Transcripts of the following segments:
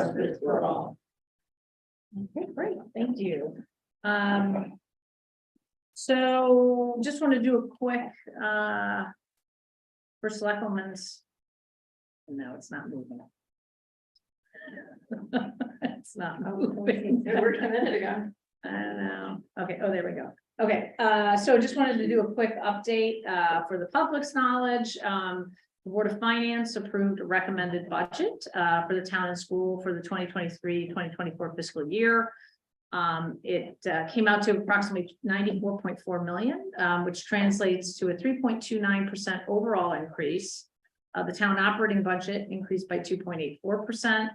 just good for all. Okay, great, thank you. So just want to do a quick for Selectmen's. No, it's not moving. It's not moving. It worked a minute ago. I don't know. Okay, oh, there we go. Okay, so just wanted to do a quick update for the public's knowledge. The Board of Finance approved a recommended budget for the town and school for the 2023-2024 fiscal year. It came out to approximately 94.4 million, which translates to a 3.29% overall increase. The town operating budget increased by 2.84%.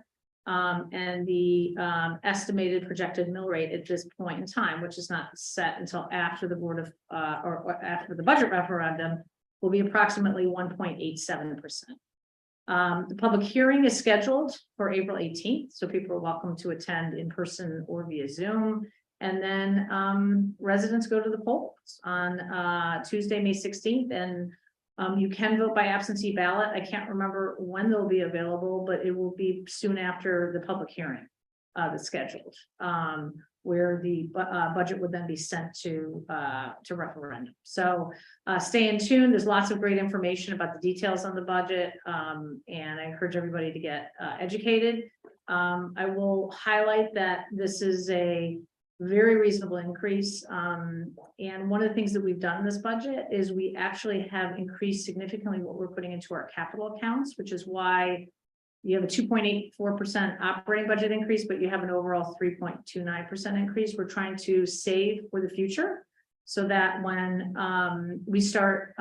And the estimated projected mill rate at this point in time, which is not set until after the board of or after the budget referendum, will be approximately 1.87%. The public hearing is scheduled for April 18th, so people are welcome to attend in person or via Zoom. And then residents go to the polls on Tuesday, May 16th, and you can vote by absentee ballot. I can't remember when they'll be available, but it will be soon after the public hearing that's scheduled, where the budget would then be sent to referendum. So stay in tune. There's lots of great information about the details on the budget, and I encourage everybody to get educated. I will highlight that this is a very reasonable increase. And one of the things that we've done in this budget is we actually have increased significantly what we're putting into our capital accounts, which is why you have a 2.84% operating budget increase, but you have an overall 3.29% increase. We're trying to save for the future so that when we start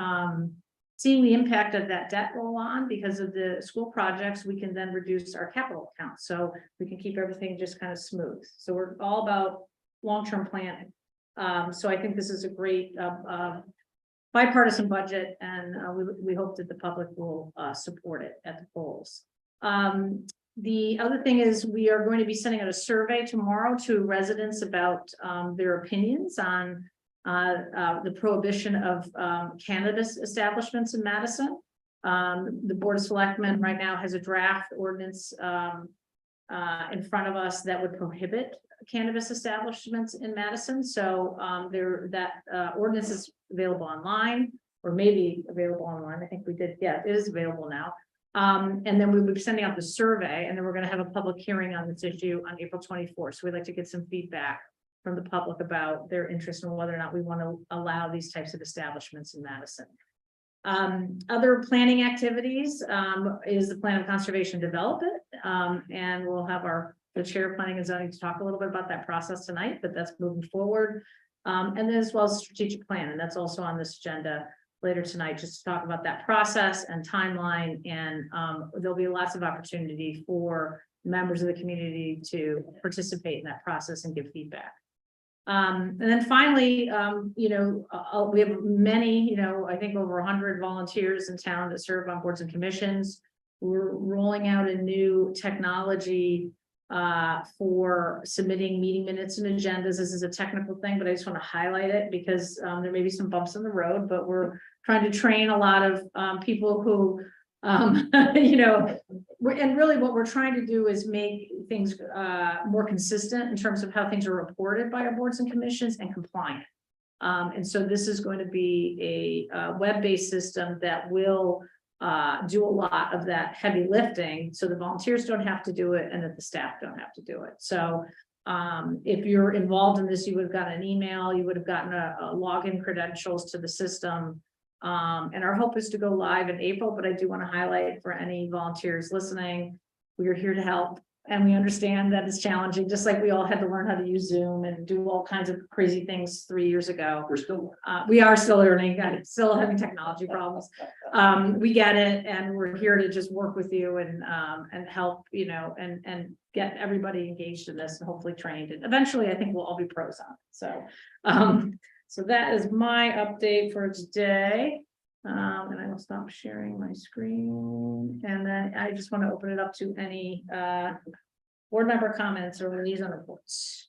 seeing the impact of that debt roll on because of the school projects, we can then reduce our capital account. So we can keep everything just kind of smooth. So we're all about long-term planning. So I think this is a great bipartisan budget, and we hope that the public will support it at the polls. The other thing is we are going to be sending out a survey tomorrow to residents about their opinions on the prohibition of cannabis establishments in Madison. The Board of Selectmen right now has a draft ordinance in front of us that would prohibit cannabis establishments in Madison. So that ordinance is available online, or maybe available online. I think we did, yeah, it is available now. And then we will be sending out the survey, and then we're going to have a public hearing on this issue on April 24th. So we'd like to get some feedback from the public about their interest in whether or not we want to allow these types of establishments in Madison. Other planning activities is the plan of conservation development, and we'll have the chair of planning and zoning to talk a little bit about that process tonight, but that's moving forward. And then as well as strategic plan, and that's also on this agenda later tonight, just to talk about that process and timeline. And there'll be lots of opportunity for members of the community to participate in that process and give feedback. And then finally, we have many, I think over 100 volunteers in town that serve on boards and commissions. We're rolling out a new technology for submitting meeting minutes and agendas. This is a technical thing, but I just want to highlight it because there may be some bumps in the road, but we're trying to train a lot of people who, and really what we're trying to do is make things more consistent in terms of how things are reported by our boards and commissions and compliant. And so this is going to be a web-based system that will do a lot of that heavy lifting, so the volunteers don't have to do it and that the staff don't have to do it. So if you're involved in this, you would have gotten an email, you would have gotten a login credentials to the system. And our hope is to go live in April, but I do want to highlight for any volunteers listening, we are here to help. And we understand that it's challenging, just like we all had to learn how to use Zoom and do all kinds of crazy things 3 years ago. We are still learning, still having technology problems. We get it, and we're here to just work with you and help, and get everybody engaged in this and hopefully trained. And eventually, I think we'll all be pros on it. So that is my update for today. And I will stop sharing my screen. And then I just want to open it up to any board member comments or liaison reports.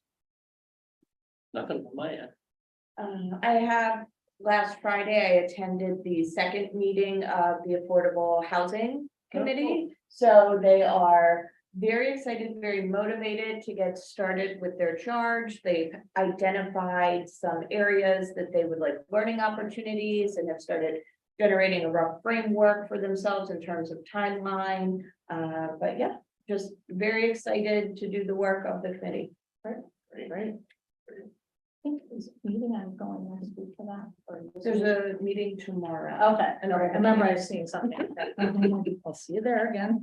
Nothing from my end. I have last Friday, I attended the second meeting of the Affordable Housing Committee. So they are very excited, very motivated to get started with their charge. They've identified some areas that they would like learning opportunities and have started generating a rough framework for themselves in terms of timeline. But yeah, just very excited to do the work of the committee. Right. I think is meeting I'm going next week for that. There's a meeting tomorrow. Okay, I know, I remember I've seen something. I'll see you there again.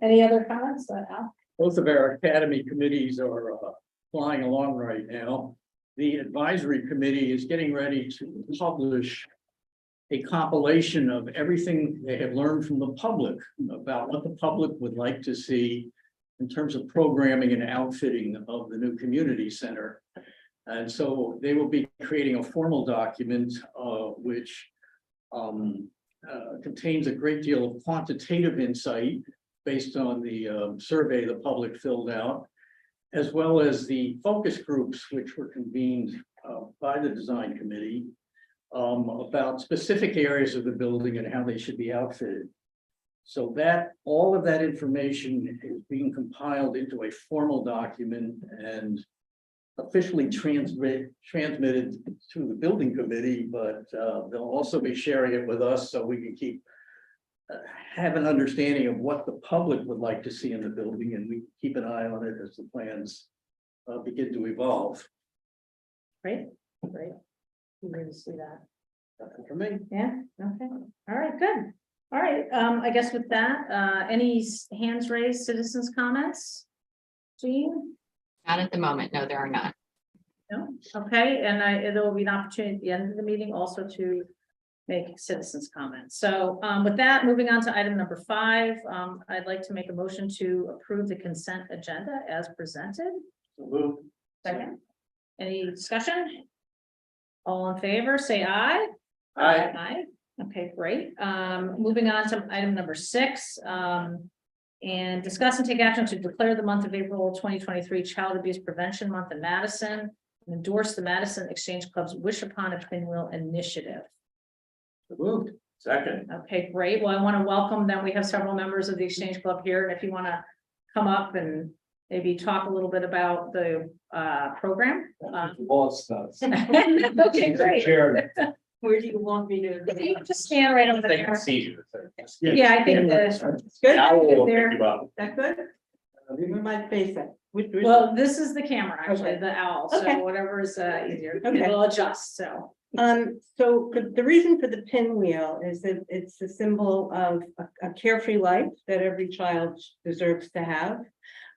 Any other comments? Al? Both of our academy committees are flying along right now. The advisory committee is getting ready to publish a compilation of everything they have learned from the public about what the public would like to see in terms of programming and outfitting of the new community center. And so they will be creating a formal document which contains a great deal of quantitative insight based on the survey the public filled out, as well as the focus groups which were convened by the design committee about specific areas of the building and how they should be outfitted. So that all of that information is being compiled into a formal document and officially transmitted to the building committee, but they'll also be sharing it with us so we can keep have an understanding of what the public would like to see in the building, and we keep an eye on it as the plans begin to evolve. Great. You ready to see that? Nothing for me. Yeah, okay, all right, good. All right, I guess with that, any hands raised, citizens comments? Jean? Not at the moment. No, there are not. No, okay, and there will be an opportunity at the end of the meeting also to make citizens comments. So with that, moving on to item number 5, I'd like to make a motion to approve the consent agenda as presented. Second. Any discussion? All in favor, say aye. Aye. Aye. Okay, great. Moving on to item number 6. And discuss and take action to declare the month of April 2023 Child Abuse Prevention Month in Madison and endorse the Madison Exchange Club's Wish Upon a Pinwheel initiative. Moved. Second. Okay, great. Well, I want to welcome them. We have several members of the Exchange Club here, and if you want to come up and maybe talk a little bit about the program. Okay, great. Where do you want me to? You can just stand right over They can there. see you. Yeah, I think that's Good. Now we'll There. pick you up. That good? Where my face at? Well, this is the camera, actually, Okay. the owl, Okay. so whatever is easier, Okay. it'll adjust, so. So the reason for the pinwheel is that it's a symbol of a carefree life that every child deserves to have.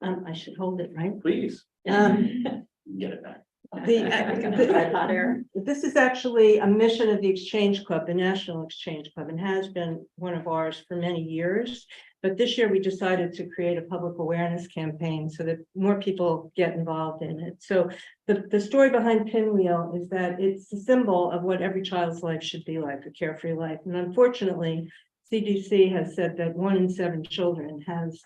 I should hold it, right? Please, Um, get it back. This is actually a mission of the Exchange Club, the National Exchange Club, and has been one of ours for many years. But this year we decided to create a public awareness campaign so that more people get involved in it. So the story behind Pinwheel is that it's a symbol of what every child's life should be like, a carefree life. And unfortunately, CDC has said that 1 in 7 children has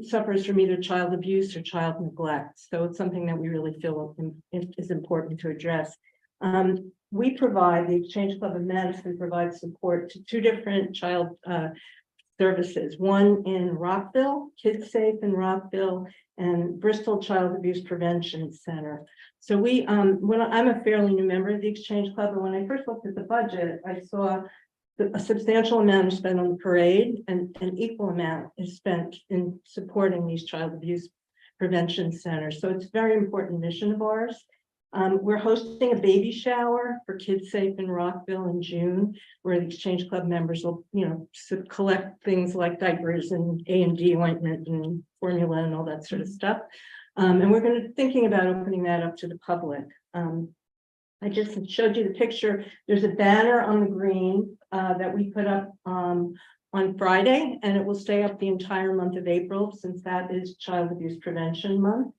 suffers from either child abuse or child neglect. So it's something that we really feel is important to address. The Exchange Club of Madison provides support to 2 different child services, one in Rockville, Kids Safe in Rockville, and Bristol Child Abuse Prevention Center. So I'm a fairly new member of the Exchange Club, and when I first looked at the budget, I saw a substantial amount is spent on the parade, and an equal amount is spent in supporting these child abuse prevention centers. So it's a very important mission of ours. We're hosting a baby shower for Kids Safe in Rockville in June, where the Exchange Club members will, collect things like diapers and A&D ointment and formula and all that sort of stuff. And we're thinking about opening that up to the public. I just showed you the picture. There's a banner on the green that we put up on Friday, and it will stay up the entire month of April, since that is Child Abuse Prevention Month.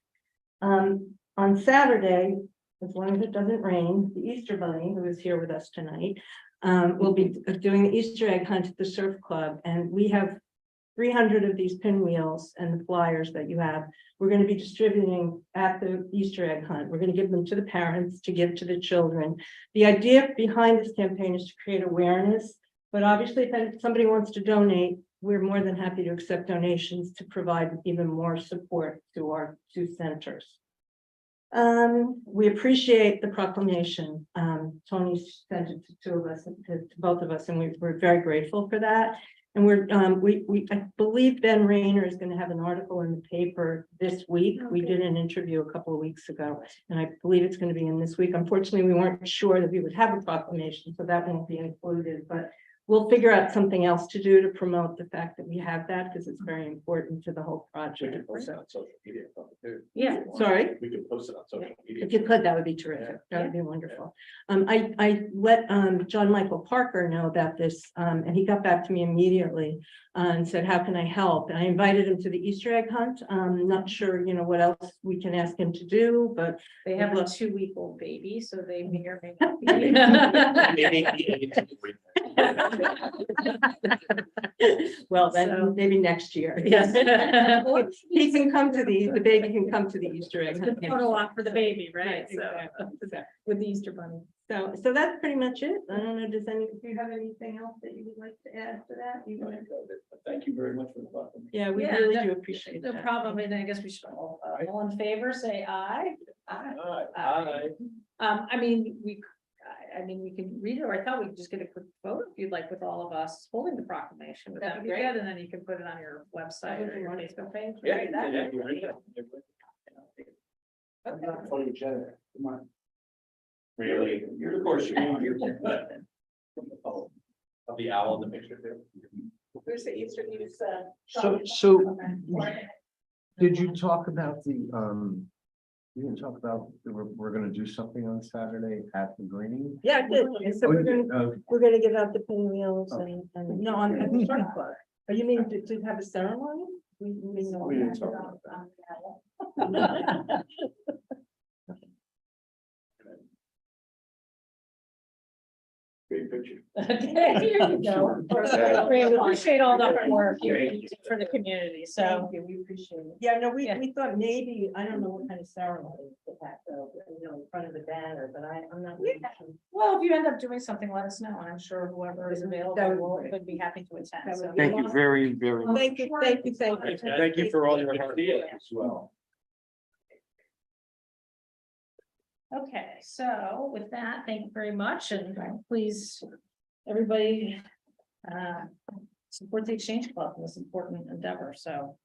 On Saturday, as long as it doesn't rain, the Easter Bunny, who is here with us tonight, will be doing the Easter egg hunt at the Surf Club, and we have 300 of these pinwheels and the flyers that you have. We're going to be distributing at the Easter egg hunt. We're going to give them to the parents to give to the children. The idea behind this campaign is to create awareness, but obviously if somebody wants to donate, we're more than happy to accept donations to provide even more support to our two centers. We appreciate the proclamation. Tony sent it to two of us, to both of us, and we're very grateful for that. And I believe Ben Rayner is going to have an article in the paper this week. We did an interview a couple of weeks ago, and I believe it's going to be in this week. Unfortunately, we weren't sure that we would have a proclamation, so that won't be included, but we'll figure out something else to do to promote the fact that we have that, because it's very important to the whole project. So, Yeah. sorry. We could post it on social media. If you could, that would be terrific. That would be wonderful. I let John Michael Parker know about this, and he got back to me immediately and said, how can I help? And I invited him to the Easter egg hunt. I'm not sure, what else we can ask him to do, but They have a 2-week-old baby, so they may or may not be. well, So- then maybe next year. Yes. He can come to the baby can come to the Easter egg hunt. Photo op for the baby, right? So, Exactly. with the Easter bunny. So that's pretty much it. I don't know, do you have anything else that you would like to add to that? Thank you very much for the proclamation. Yeah, we Yeah, really no- do appreciate No that. problem, and I guess we should all in favor, say aye. Aye. I mean, we can read it, or I thought we could just get a quick photo if you'd like with all of us holding the proclamation, would that That'd be be good? And then you can put it on your website or your Facebook page. Yeah. Maybe that- Photogenic, come on. Really? You're of course you're. Of the owl in the picture there. Where's the Easter news? So did you talk about the, you didn't talk about, we're gonna do something on Saturday at the Green? Yeah, good. So Oh, we're you gonna, did? Okay. we're gonna give out the pinwheels and, no, I'm at the swim club. Oh, you mean to have a ceremony? We know. We didn't talk about that. Great picture. Okay, here you go. We appreciate all the hard work you did for the community, so. Thank you, we appreciate it. Yeah, no, Yeah. we thought maybe, I don't know what kind of ceremony to have, though, in front of the banner, but I'm not really sure. Well, if you end up doing something, let us know, and I'm sure whoever is That available would be would be happy to attend. That So- would be Thank you very, very much. Thank you, thank you, thank you. Thank you for all your hard work as well. Okay, so with that, thank you very much, and please, everybody, support the Exchange Club in this important endeavor, so.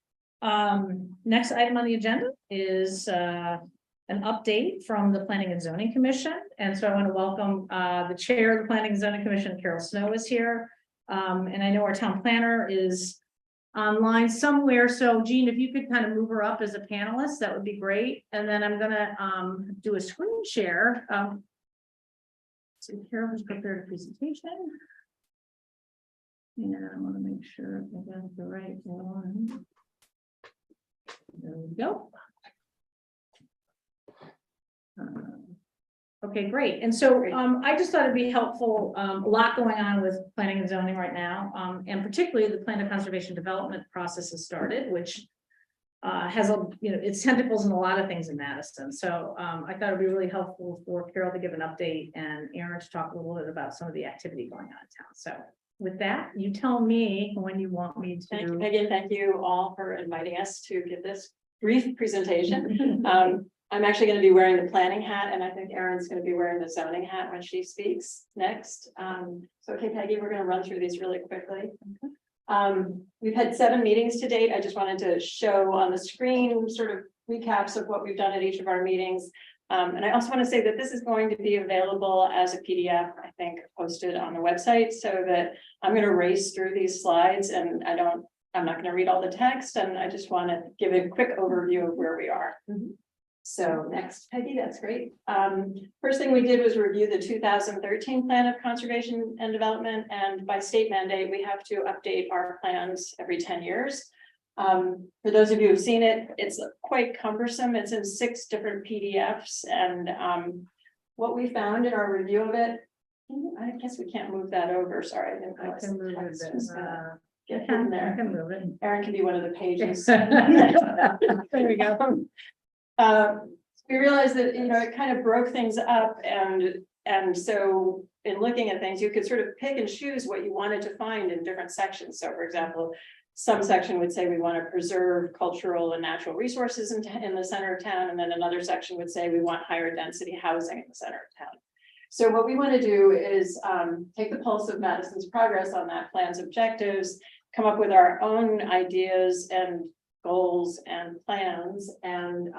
Next item on the agenda is, an update from the Planning and Zoning Commission, and so I want to welcome, the Chair of the Planning and Zoning Commission, Carol Snow, is here. And I know our town planner is online somewhere, so Jean, if you could kind of move her up as a panelist, that would be great, and then I'm gonna, do a screen share. So Carol has prepared a presentation. And I want to make sure I got the right one. There we go. Okay, great. And so I just thought it'd be helpful, a lot going on with planning and zoning right now. And particularly the plan of conservation development process has started, which has its tentacles in a lot of things in Madison. So I thought it'd be really helpful for Carol to give an update and Aaron to talk a little bit about some of the activity going on in town. So with that, you tell me when you want me Thank you, to. Peggy, and thank you all for inviting us to give this brief presentation. I'm actually going to be wearing the planning hat, and I think Erin's going to be wearing the zoning hat when she speaks next. So, okay, Peggy, we're going to run through these really quickly. We've had 7 meetings to date. I just wanted to show on the screen sort of recaps of what we've done at each of our meetings. And I also want to say that this is going to be available as a PDF, I think, posted on the website, so that I'm going to race through these slides, and I'm not going to read all the text, and I just want to give a quick overview of where we are. So next, Peggy, that's great. First thing we did was review the 2013 Plan of Conservation and Development, and by state mandate, we have to update our plans every 10 years. For those of you who've seen it, it's quite cumbersome. It's in 6 different PDFs, and what we found in our review of it, I guess we can't move that over. Sorry, I didn't I realize can the move text it. was gonna get I hidden there. can move it. Erin can be one of the pages. There we go. We realized that, it kind of broke things up, and And so in looking at things, you could sort of pick and choose what you wanted to find in different sections. So for example, some section would say we want to preserve cultural and natural resources in the center of town. And then another section would say we want higher density housing in the center of town. So what we want to do is take the pulse of Madison's progress on that plan's objectives, come up with our own ideas and goals and plans, and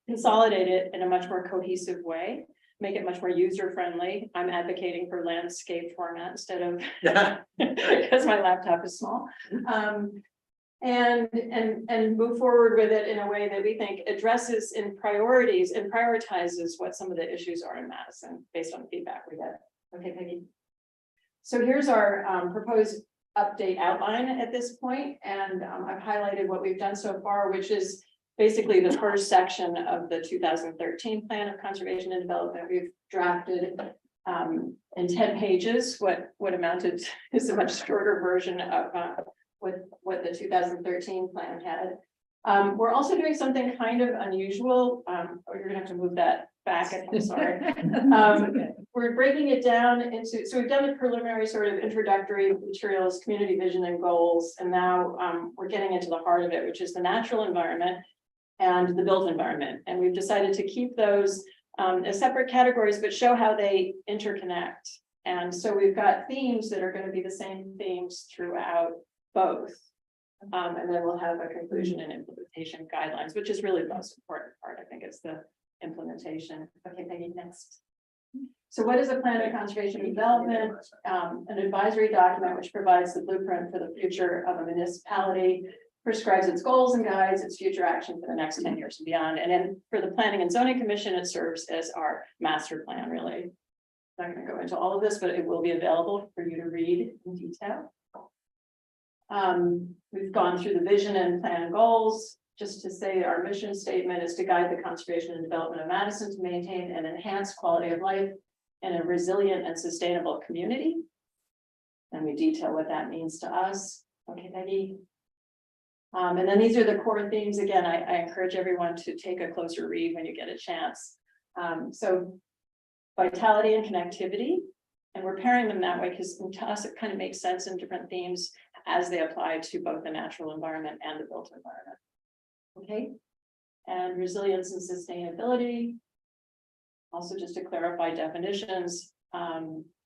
consolidate it in a much more cohesive way, make it much more user-friendly. I'm advocating for landscape format instead of because my laptop is small. And move forward with it in a way that we think addresses in priorities and prioritizes what some of the issues are in Madison based on the feedback we get. Okay, Peggy. So here's our proposed update outline at this point, and I've highlighted what we've done so far, which is basically the first section of the 2013 Plan of Conservation and Development. We've drafted in 10 pages what amounted is a much shorter version of what the 2013 plan had. We're also doing something kind of unusual. You're gonna have to move that back, I'm sorry. We're breaking it down into, so we've done the preliminary sort of introductory materials, community vision and goals, and now we're getting into the heart of it, which is the natural environment and the built environment. And we've decided to keep those as separate categories, but show how they interconnect. And so we've got themes that are going to be the same themes throughout both. And then we'll have a conclusion and implementation guidelines, which is really the most important part, I think, is the implementation. Okay, Peggy, next. So what is a plan of conservation and development? An advisory document which provides the blueprint for the future of a municipality, prescribes its goals and guides its future action for the next 10 years and beyond. And then for the Planning and Zoning Commission, it serves as our master plan, really. I'm not going to go into all of this, but it will be available for you to read in detail. We've gone through the vision and plan goals. Just to say our mission statement is to guide the conservation and development of Madison to maintain and enhance quality of life in a resilient and sustainable community. And we detail what that means to us. Okay, Peggy. And then these are the core themes. Again, I encourage everyone to take a closer read when you get a chance. So vitality and connectivity, and we're pairing them that way because to us it kind of makes sense in different themes as they apply to both the natural environment and the built environment. Okay, and resilience and sustainability. Also, just to clarify definitions,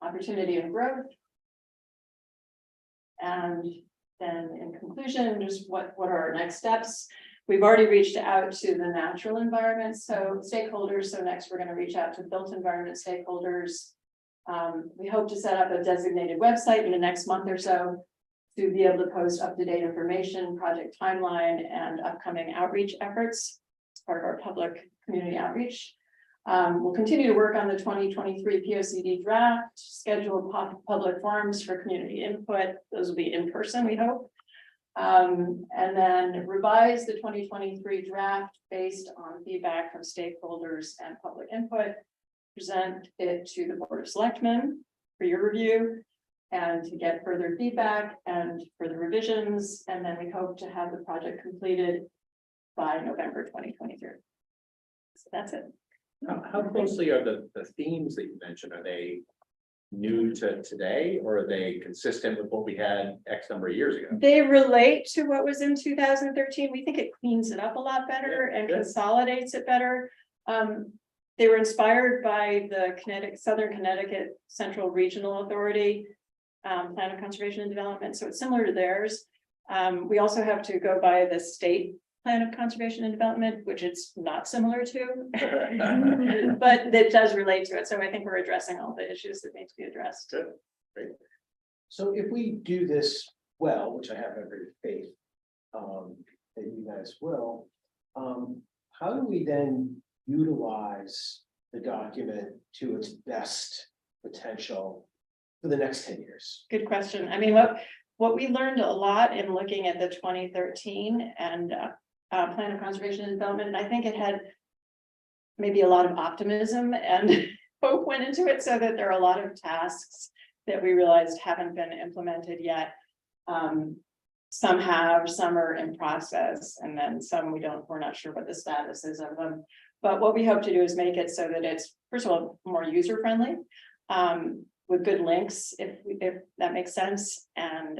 opportunity and growth. And then in conclusion, just what are our next steps? We've already reached out to the natural environment, so stakeholders. So next we're going to reach out to built environment stakeholders. We hope to set up a designated website in the next month or so to be able to post up-to-date information, project timeline, and upcoming outreach efforts as part of our public community outreach. We'll continue to work on the 2023 POCD draft, schedule public forums for community input. Those will be in person, we hope. And then revise the 2023 draft based on feedback from stakeholders and public input, present it to the Board of Selectmen for your review and to get further feedback and further revisions. And then we hope to have the project completed by November 2023. So that's it. How closely are the themes that you mentioned? Are they new to today, or are they consistent with what we had X number of years ago? They relate to what was in 2013. We think it cleans it up a lot better and consolidates it better. They were inspired by the Southern Connecticut Central Regional Authority Plan of Conservation and Development. So it's similar to theirs. We also have to go by the state Plan of Conservation and Development, which it's not similar to, but it does relate to it. So I think we're addressing all the issues that need to be addressed. Good, great. So if we do this well, which I have every faith that you guys will, how do we then utilize the document to its best potential for the next 10 years? Good question. I mean, what we learned a lot in looking at the 2013 and Plan of Conservation and Development, and I think it had maybe a lot of optimism and hope went into it, so that there are a lot of tasks that we realized haven't been implemented yet. Some have, some are in process, and then some we're not sure what the status is of them. But what we hope to do is make it so that it's, first of all, more user friendly. With good links, if that makes sense, and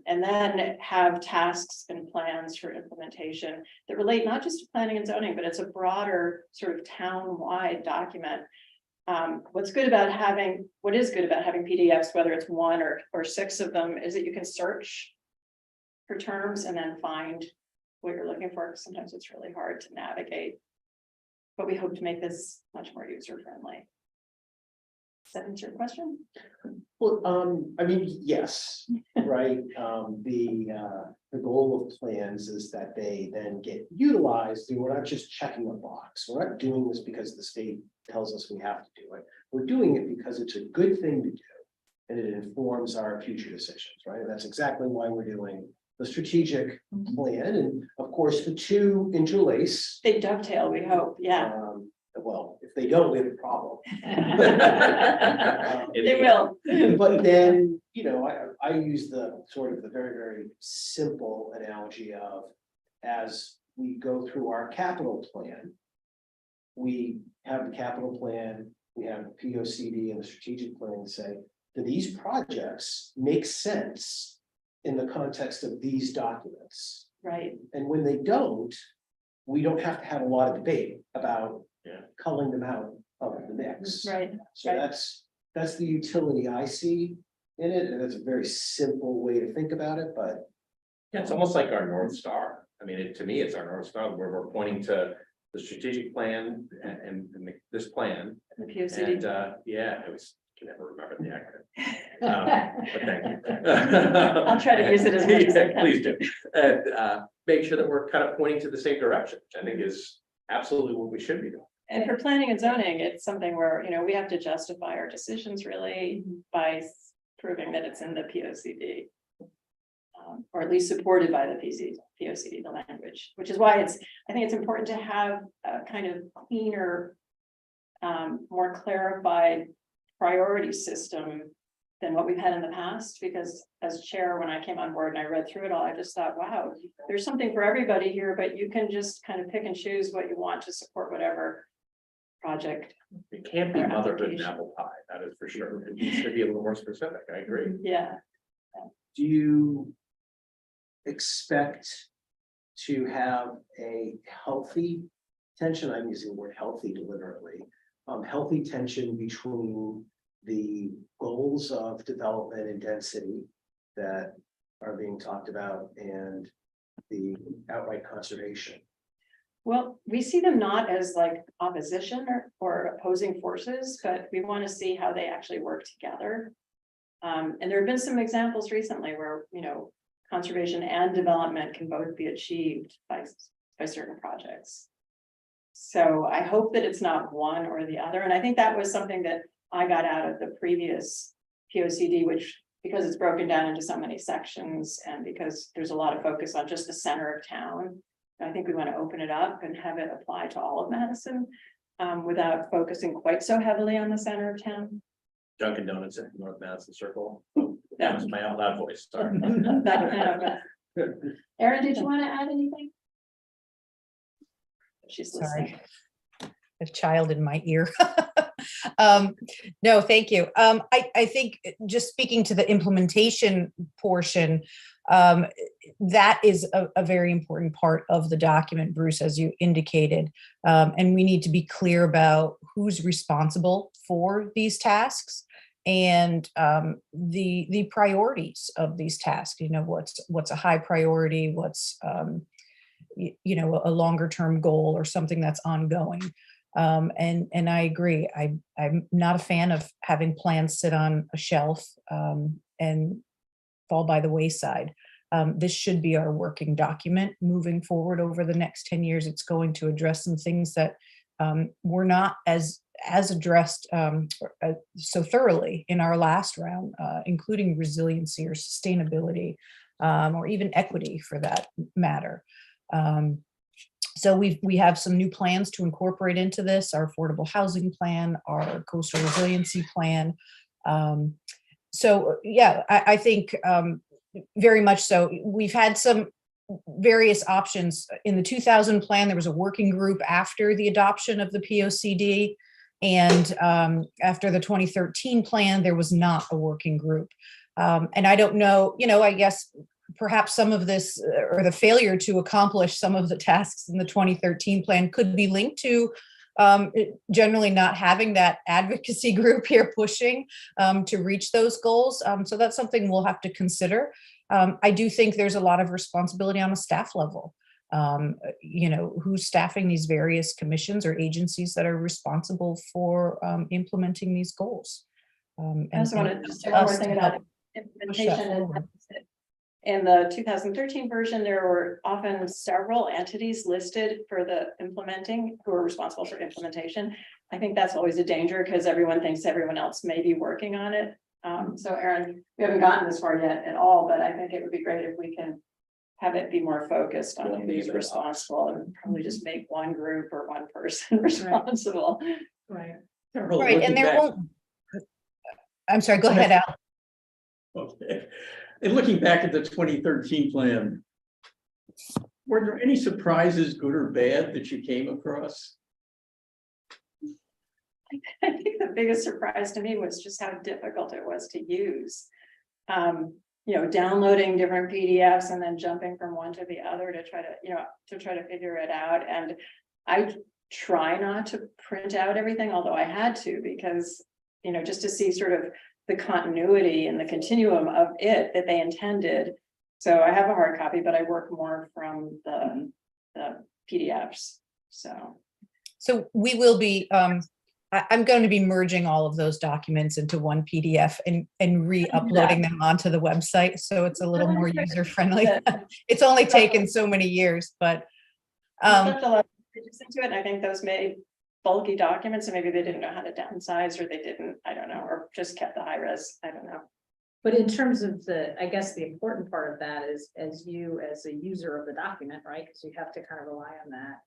then have tasks and plans for implementation that relate not just to planning and zoning, but it's a broader sort of town-wide document. What is good about having PDFs, whether it's one or 6 of them, is that you can search for terms and then find what you're looking for. Sometimes it's really hard to navigate, but we hope to make this much more user friendly. Does that answer your question? Well, I mean, yes, right, the goal of plans is that they then get utilized, and we're not just checking a box, we're not doing this because the state tells us we have to do it. We're doing it because it's a good thing to do, and it informs our future decisions, right? And that's exactly why we're doing the strategic plan, and of course, the two interlace. They dovetail, we hope, yeah. Well, if they don't, we have a problem. They will. But then, you know, I use the sort of the very, very simple analogy of, as we go through our capital plan, we have the capital plan, we have the P O C D and the strategic plan, and say, do these projects make sense in the context of these documents? Right. And when they don't, we don't have to have a lot of debate about culling them out of the mix. Right. So right. that's the utility I see in it, and it's a very simple way to think about it, but. Yeah, it's almost like our North Star. I mean, to me, it's our North Star where we're pointing to the strategic plan and this plan. The POCD. And yeah, I can never remember the acronym. But thank you. I'll try to use it as much as I Yeah, can. please do. And make sure that we're kind of pointing to the same direction, which I think is absolutely what we should be doing. And for planning and zoning, it's something where, we have to justify our decisions really by proving that it's in the POCD. Or at least supported by the POCD, the language, which is why I think it's important to have a kind of cleaner, more clarified priority system than what we've had in the past, because as chair, when I came on board and I read through it all, I just thought, wow, there's something for everybody here, but you can just kind of pick and choose what you want to support whatever project. It can't be Or motherhood and application. apple pie, that is for sure. It needs to be a little more specific, I agree. Yeah. Do you expect to have a healthy tension? I'm using the word healthy deliberately. Healthy tension between the goals of development and density that are being talked about and the outright conservation. Well, we see them not as like opposition or opposing forces, but we want to see how they actually work together. And there have been some examples recently where, conservation and development can both be achieved by certain projects. So I hope that it's not one or the other. And I think that was something that I got out of the previous POCD, which, because it's broken down into so many sections and because there's a lot of focus on just the center of town, I think we want to open it up and have it apply to all of Madison without focusing quite so heavily on the center of town. Dunkin' Donuts at North Madison Circle. That was my out loud voice, sorry. Erin, did you want to add anything? She's Sorry. listening. A child in my ear. No, thank you. I think just speaking to the implementation portion, that is a very important part of the document, Bruce, as you indicated. And we need to be clear about who's responsible for these tasks and the priorities of these tasks. What's a high priority, what's a longer term goal or something that's ongoing. And I agree. I'm not a fan of having plans sit on a shelf and fall by the wayside. This should be our working document moving forward over the next 10 years. It's going to address some things that were not as addressed so thoroughly in our last round, including resiliency or sustainability, or even equity for that matter. So we have some new plans to incorporate into this, our affordable housing plan, our coastal resiliency plan. So yeah, I think very much so. We've had some various options. In the 2000 plan, there was a working group after the adoption of the POCD. And after the 2013 plan, there was not a working group. And I don't know, I guess perhaps some of this or the failure to accomplish some of the tasks in the 2013 plan could be linked to generally not having that advocacy group here pushing to reach those goals. So that's something we'll have to consider. I do think there's a lot of responsibility on a staff level. Who's staffing these various commissions or agencies that are responsible for implementing these goals. I also want to say one more thing about implementation. In the 2013 version, there were often several entities listed for the implementing who are responsible for implementation. I think that's always a danger because everyone thinks everyone else may be working on it. So Erin, we haven't gotten this far yet at all, but I think it would be great if we can have it be more focused on who's responsible and probably just make one group or one person responsible. Right. Right, and there won't. I'm sorry, go ahead, Al. Okay. And looking back at the 2013 plan, were there any surprises, good or bad, that you came across? I think the biggest surprise to me was just how difficult it was to use. Downloading different PDFs and then jumping from one to the other to try to figure it out. And I try not to print out everything, although I had to, because, just to see sort of the continuity and the continuum of it that they intended. So I have a hard copy, but I work more from the PDFs. So we will be, I'm going to be merging all of those documents into one PDF and re-uploading them onto the website. So it's a little more user-friendly. It's only taken so many years, but. Such a lot of pages into it. And I think those made bulky documents, and maybe they didn't know how to downsize, or they didn't, I don't know, or just kept the high res, I don't know. But in terms of I guess the important part of that is, as a user of the document, right? Because you have to kind of rely on that.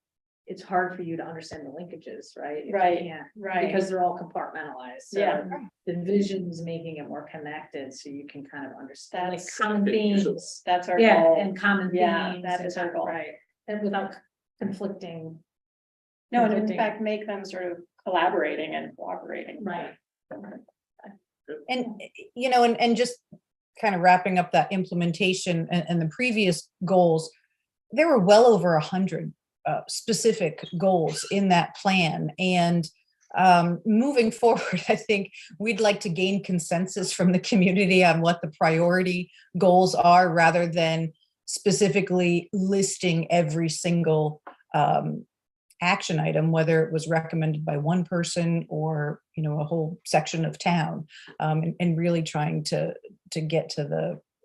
It's hard for you to understand the linkages, right? Right. Because they're all compartmentalized. So Yeah. the vision's making it more connected, so you can kind of understand like That's common themes. That's our Yeah, goal. and common Yeah, themes. that and is our goal. Right, and without conflicting. No, and in fact, make them sort of collaborating and cooperating. Right. And, and just kind of wrapping up that implementation and the previous goals, there were well over 100 specific goals in that plan. And moving forward, I think we'd like to gain consensus from the community on what the priority goals are, rather than specifically listing every single action item, whether it was recommended by one person or a whole section of town, and really trying to get to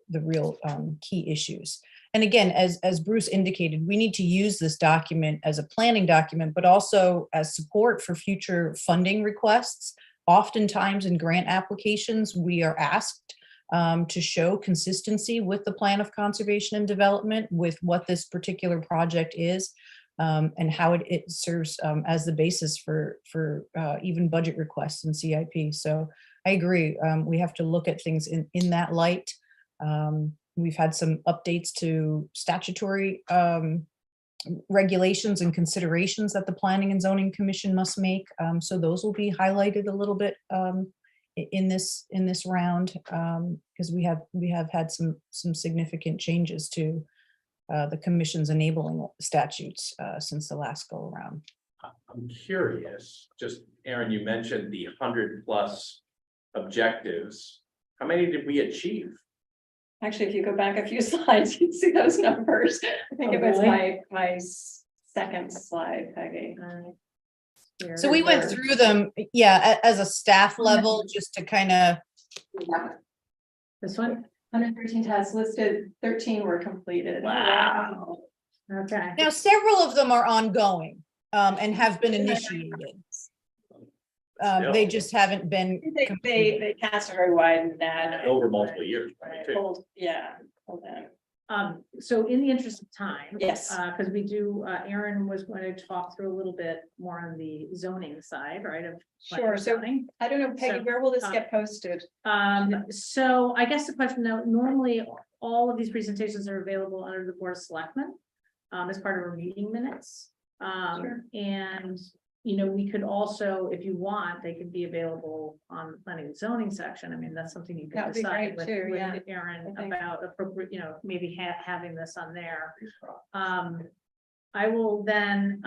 the real key issues. And again, as Bruce indicated, we need to use this document as a planning document, but also as support for future funding requests. Oftentimes in grant applications, we are asked to show consistency with the plan of conservation and development, with what this particular project is, and how it serves as the basis for even budget requests and CIP. So I agree. We have to look at things in that light. We've had some updates to statutory regulations and considerations that the Planning and Zoning Commission must make. So those will be highlighted a little bit in this round, because we have had some significant changes to the Commission's enabling statutes since the last go around. I'm curious, just Erin, you mentioned the 100+ objectives. How many did we achieve? Actually, if you go back a few slides, you'd see those numbers. I think it was my second slide, Peggy. So we went through them, as a staff level, just to kind of. This one? 113 tasks listed, 13 were completed. Wow. Okay. Now, several of them are ongoing and have been initiated. They just haven't been. They cast a very wide net. Over multiple years, Right, too. hold in. So in the interest of time. Yes. Because we do, Erin was going to talk through a little bit more on the zoning side, right? Sure. So Zoning. I don't know, Peggy, So, where will this get posted? So I guess the question now, normally all of these presentations are available under the Board of Selectmen as part of our meeting minutes. And, you know, we could also, if you want, they could be available on the planning and zoning section. I mean, that's something you That could would be decide great with too, yeah, Aaron I think. about appropriate, you know, maybe having this on there. I will then,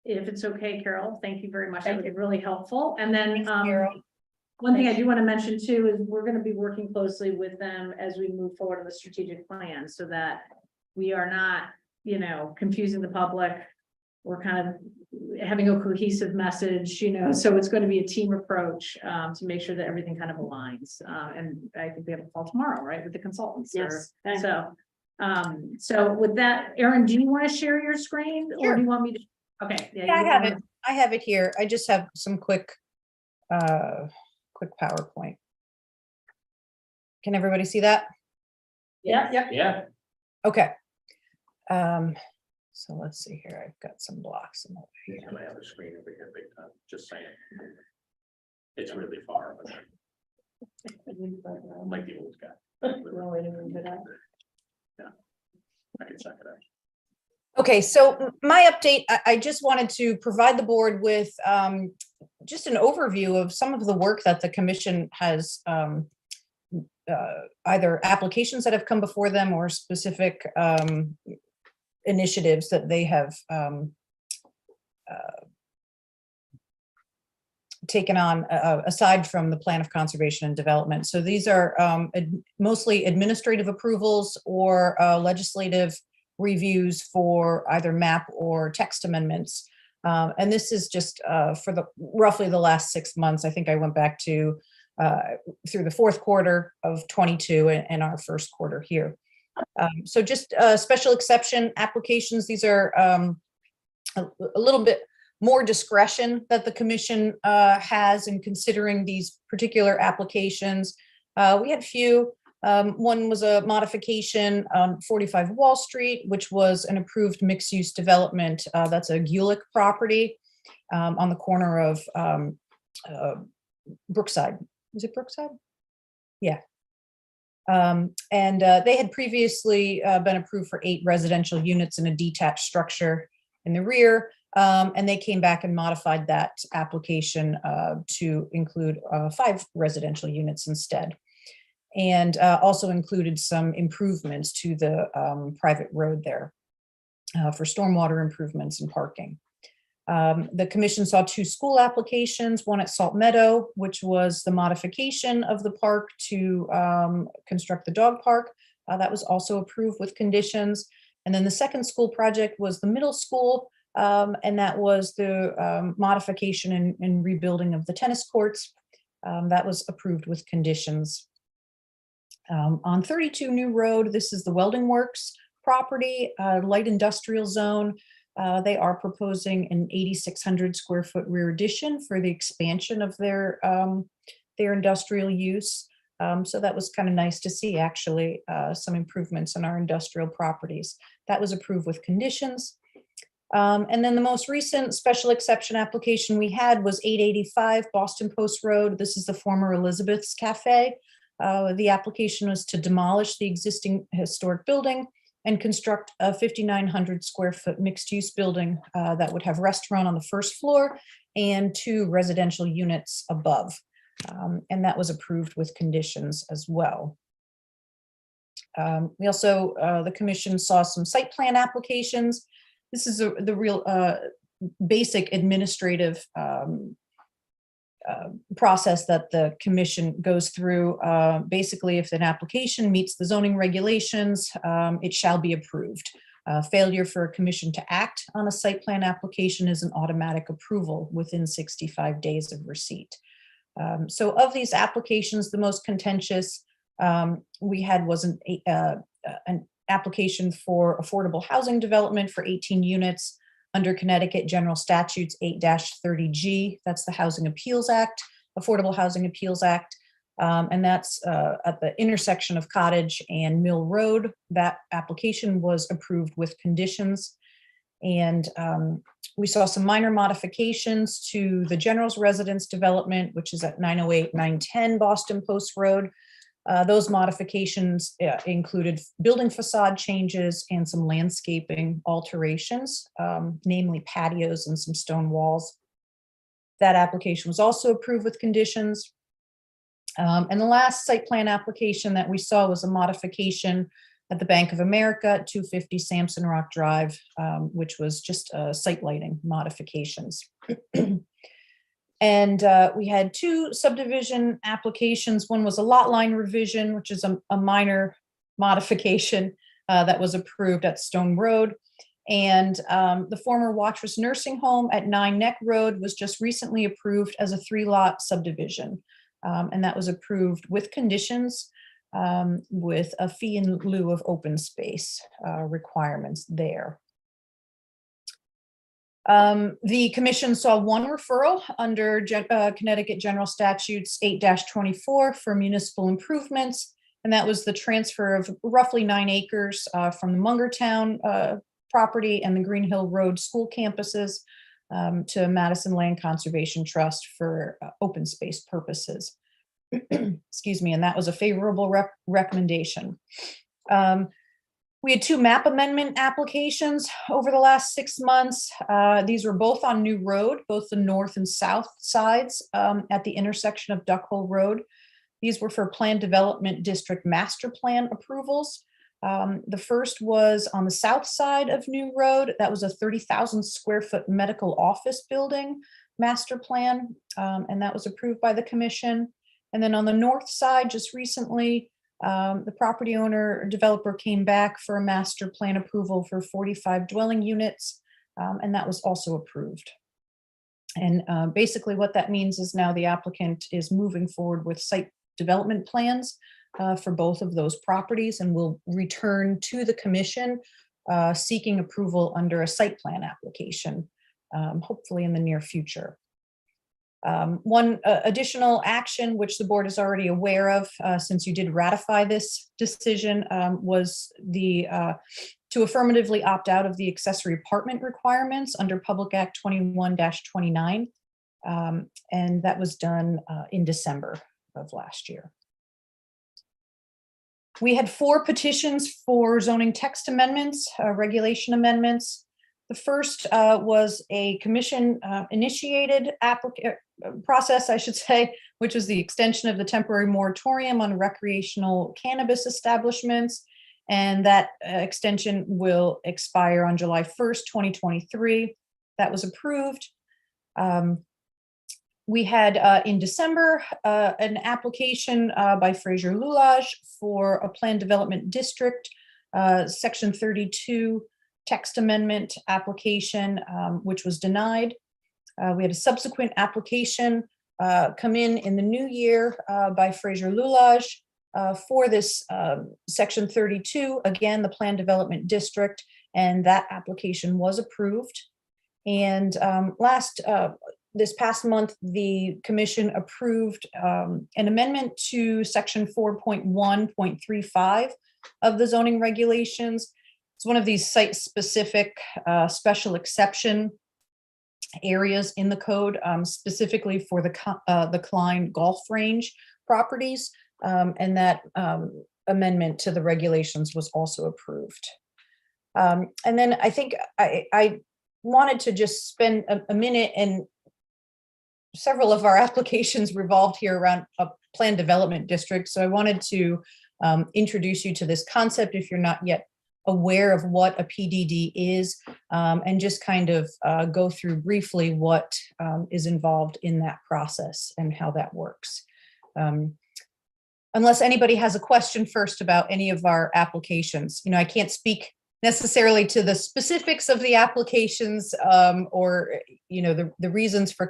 if it's okay, Carol, thank you very much. That would be really helpful. And then, Carol. one thing I do want to mention too is we're going to be working closely with them as we move forward on the strategic plan so that we are not, you know, confusing the public. We're kind of having a cohesive message, you know, so it's going to be a team approach to make sure that everything kind of aligns. And I think we have a call tomorrow, right, with the consultants. Yes, thank you. So with that, Erin, do you want to share your screen or Sure. do you want me to? Okay. Yeah, I you have wanna- it. I have it here. I just have some quick PowerPoint. Can everybody see that? Yeah. Yep. Yeah, Okay. So let's see here. I've got some blocks in the way. Here's my other screen over here, big time, just saying. It's really far, but I'm like the old guy. Yeah. I can check it out. Okay, so my update, I just wanted to provide the board with just an overview of some of the work that the commission has either applications that have come before them or specific initiatives that they have taken on aside from the plan of conservation and development. So these are mostly administrative approvals or legislative reviews for either map or text amendments. And this is just for roughly the last 6 months. I think I went back to through the fourth quarter of 22 and our first quarter here. So just special exception applications. These are a little bit more discretion that the commission has in considering these particular applications. We had a few. One was a modification on 45 Wall Street, which was an approved mixed-use development. That's a Gulick property on the corner of Brookside. Is it Brookside? Yeah. And they had previously been approved for 8 residential units in a detached structure in the rear. And they came back and modified that application to include 5 residential units instead. And also included some improvements to the private road there for stormwater improvements and parking. The commission saw 2 school applications, one at Salt Meadow, which was the modification of the park to construct the dog park. That was also approved with conditions. And then the second school project was the middle school, and that was the modification and rebuilding of the tennis courts. That was approved with conditions. On 32 New Road, this is the Welding Works property, light industrial zone. They are proposing an 8,600 square foot rear addition for the expansion of their industrial use. So that was kind of nice to see, actually, some improvements in our industrial properties. That was approved with conditions. And then the most recent special exception application we had was 885 Boston Post Road. This is the former Elizabeth's Cafe. The application was to demolish the existing historic building and construct a 5,900 square foot mixed use building that would have restaurant on the first floor and 2 residential units above. And that was approved with conditions as well. We also, the commission saw some site plan applications. This is the real basic administrative process that the commission goes through. Basically, if an application meets the zoning regulations, it shall be approved. Failure for a commission to act on a site plan application is an automatic approval within 65 days of receipt. So of these applications, the most contentious we had was an application for affordable housing development for 18 units under Connecticut General Statutes 8-30G. That's the Housing Appeals Act, Affordable Housing Appeals Act. And that's at the intersection of Cottage and Mill Road. That application was approved with conditions. And we saw some minor modifications to the General's Residence development, which is at 908, 910 Boston Post Road. Those modifications included building facade changes and some landscaping alterations, namely patios and some stone walls. That application was also approved with conditions. And the last site plan application that we saw was a modification at the Bank of America, 250 Sampson Rock Drive, which was just site lighting modifications. And we had two subdivision applications. One was a lot line revision, which is a minor modification that was approved at Stone Road. And the former Watrous Nursing Home at 9 Neck Road was just recently approved as a 3-lot subdivision. And that was approved with conditions, with a fee in lieu of open space requirements there. The commission saw one referral under Connecticut General Statutes 8-24 for municipal improvements, and that was the transfer of roughly 9 acres from the Mungertown property and the Green Hill Road school campuses to Madison Land Conservation Trust for open space purposes. Excuse me, and that was a favorable recommendation. We had 2 map amendment applications over the last 6 months. These were both on New Road, both the north and south sides at the intersection of Duck Hole Road. These were for Planned Development District Master Plan approvals. The first was on the south side of New Road. That was a 30,000 square foot medical office building master plan, and that was approved by the commission. And then on the north side, just recently, the property owner developer came back for a master plan approval for 45 dwelling units, and that was also approved. And basically what that means is now the applicant is moving forward with site development plans for both of those properties and will return to the commission seeking approval under a site plan application, hopefully in the near future. One additional action, which the board is already aware of, since you did ratify this decision, was to affirmatively opt out of the accessory apartment requirements under Public Act 21-29. And that was done in December of last year. We had 4 petitions for zoning text amendments, regulation amendments. The first was a commission initiated process, I should say, which was the extension of the temporary moratorium on recreational cannabis establishments. And that extension will expire on July 1st, 2023. That was approved. We had in December an application by Fraser Lulage for a planned development district, section 32 text amendment application, which was denied. We had a subsequent application come in the new year by Fraser Lulage for this section 32, again, the planned development district, and that application was approved. And this past month, the commission approved an amendment to section 4.1.35 of the zoning regulations. It's one of these site-specific special exception areas in the code, specifically for the Klein Golf Range properties, and that amendment to the regulations was also approved. And then I think I wanted to just spend a minute, and several of our applications revolved here around a planned development district. So I wanted to introduce you to this concept if you're not yet aware of what a PDD is, and just kind of go through briefly what is involved in that process and how that works. Unless anybody has a question first about any of our applications, I can't speak necessarily to the specifics of the applications or the reasons for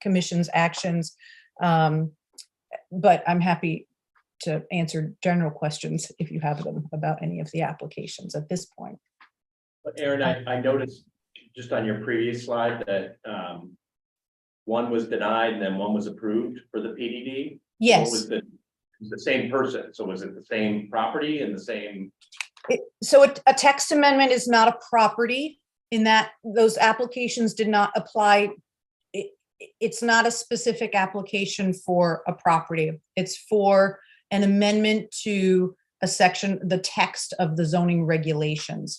commission's actions, but I'm happy to answer general questions if you have them about any of the applications at this point. But Aaron, I noticed just on your previous slide that one was denied and then one was approved for the PDD. Yes. What was the same person? So was it the same property and the same? So a text amendment is not a property in that those applications did not apply. It's not a specific application for a property. It's for an amendment to a section, the text of the zoning regulations.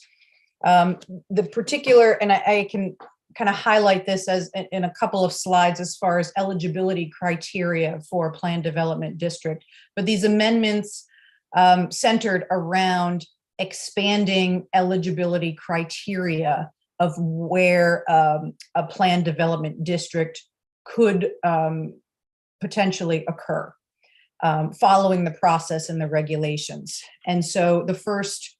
The particular, and I can kind of highlight this as in a couple of slides as far as eligibility criteria for a planned development district, but these amendments centered around expanding eligibility criteria of where a planned development district could potentially occur, following the process and the regulations. And so the first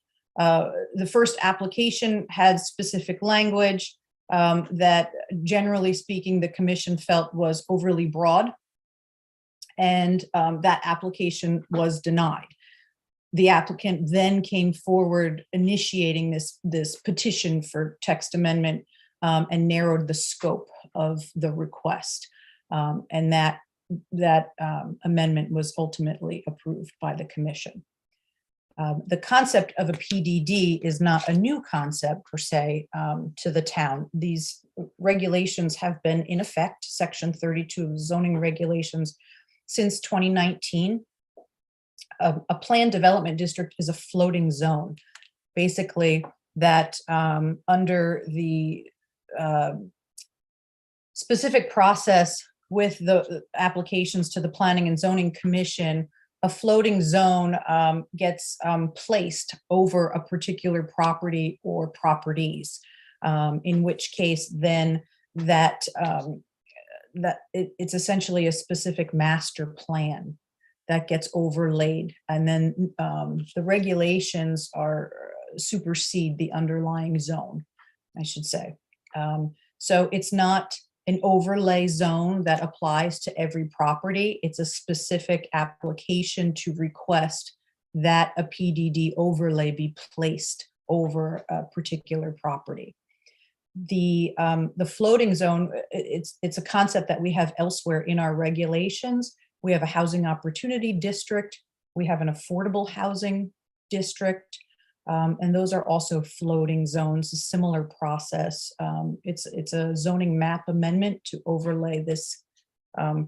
application had specific language that, generally speaking, the commission felt was overly broad, and that application was denied. The applicant then came forward initiating this petition for text amendment and narrowed the scope of the request. And that amendment was ultimately approved by the commission. The concept of a PDD is not a new concept per se to the town. These regulations have been in effect, Section 32 of the zoning regulations, since 2019. A planned development district is a floating zone, basically, that under the specific process with the applications to the Planning and Zoning Commission, a floating zone gets placed over a particular property or properties, in which case then it's essentially a specific master plan that gets overlaid, and then the regulations supersede the underlying zone, I should say. So it's not an overlay zone that applies to every property. It's a specific application to request that a PDD overlay be placed over a particular property. The floating zone, it's a concept that we have elsewhere in our regulations. We have a housing opportunity district. We have an affordable housing district. And those are also floating zones, a similar process. It's a zoning map amendment to overlay this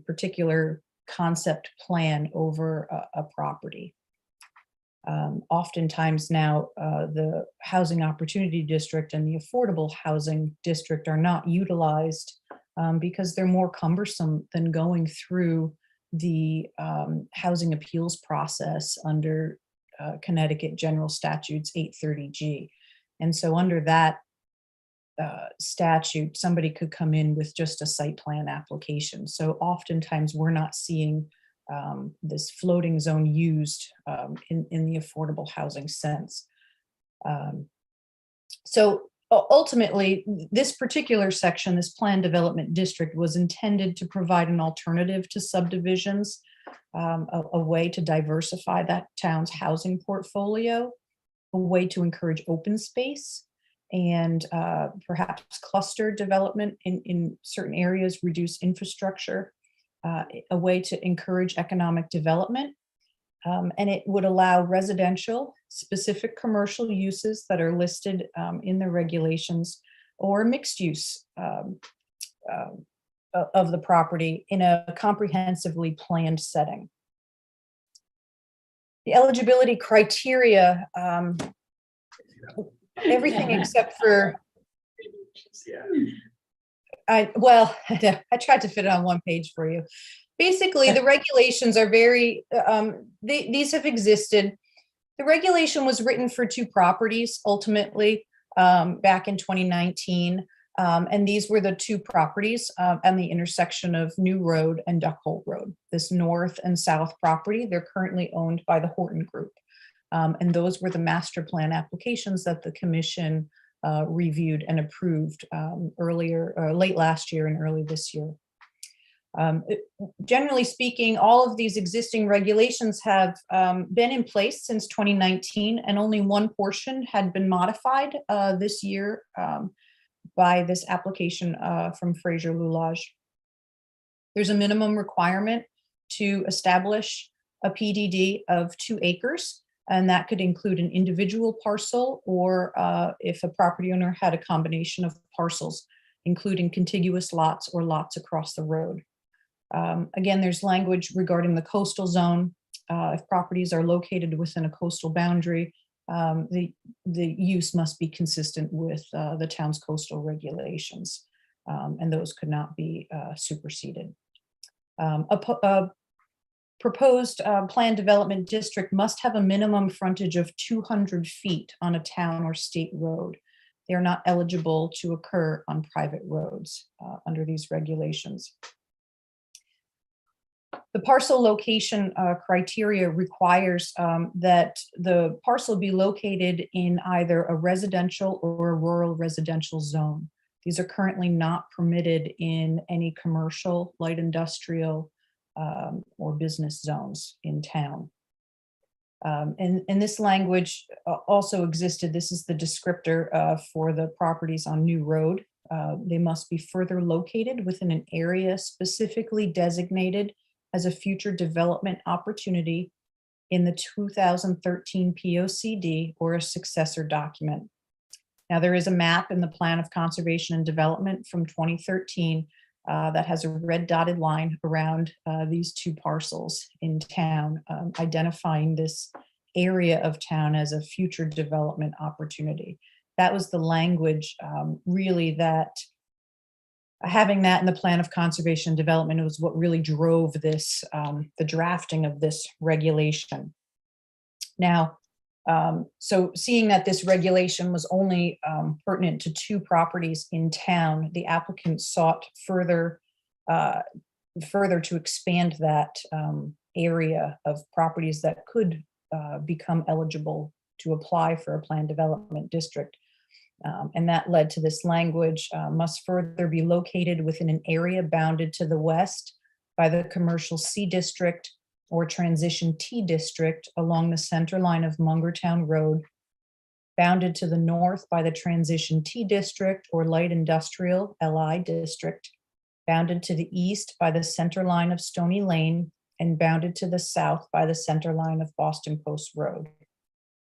particular concept plan over a property. Oftentimes now, the housing opportunity district and the affordable housing district are not utilized because they're more cumbersome than going through the housing appeals process under Connecticut General Statutes 830G. And so under that statute, somebody could come in with just a site plan application. So oftentimes we're not seeing this floating zone used in the affordable housing sense. So ultimately, this particular section, this planned development district, was intended to provide an alternative to subdivisions, a way to diversify that town's housing portfolio, a way to encourage open space and perhaps cluster development in certain areas, reduce infrastructure, a way to encourage economic development. And it would allow residential, specific commercial uses that are listed in the regulations, or mixed use of the property in a comprehensively planned setting. The eligibility criteria, everything except for, I tried to fit it on one page for you. Basically, the regulations are very, these have existed. The regulation was written for 2 properties ultimately back in 2019. And these were the 2 properties on the intersection of New Road and Duck Hole Road, this north and south property. They're currently owned by the Horton Group. And those were the master plan applications that the commission reviewed and approved late last year and early this year. Generally speaking, all of these existing regulations have been in place since 2019, and only one portion had been modified this year by this application from Fraser Lulage. There's a minimum requirement to establish a PDD of 2 acres, and that could include an individual parcel, or if a property owner had a combination of parcels, including contiguous lots or lots across the road. Again, there's language regarding the coastal zone. if properties are located within a coastal boundary, the use must be consistent with the town's coastal regulations, and those could not be superseded. A proposed planned development district must have a minimum frontage of 200 feet on a town or state road. They are not eligible to occur on private roads under these regulations. The parcel location criteria requires that the parcel be located in either a residential or a rural residential zone. These are currently not permitted in any commercial, light industrial, or business zones in town. And this language also existed. This is the descriptor for the properties on New Road. They must be further located within an area specifically designated as a future development opportunity in the 2013 POCD or a successor document. Now, there is a map in the Plan of Conservation and Development from 2013 that has a red dotted line around these two parcels in town, identifying this area of town as a future development opportunity. That was the language really that having that in the Plan of Conservation and Development was what really drove this, the drafting of this regulation. Now, so seeing that this regulation was only pertinent to two properties in town, the applicant sought further to expand that area of properties that could become eligible to apply for a planned development district. And that led to this language, must further be located within an area bounded to the west by the commercial C district or transition T district along the center line of Mungertown Road, bounded to the north by the transition T district or light industrial LI district, bounded to the east by the center line of Stony Lane, and bounded to the south by the center line of Boston Post Road.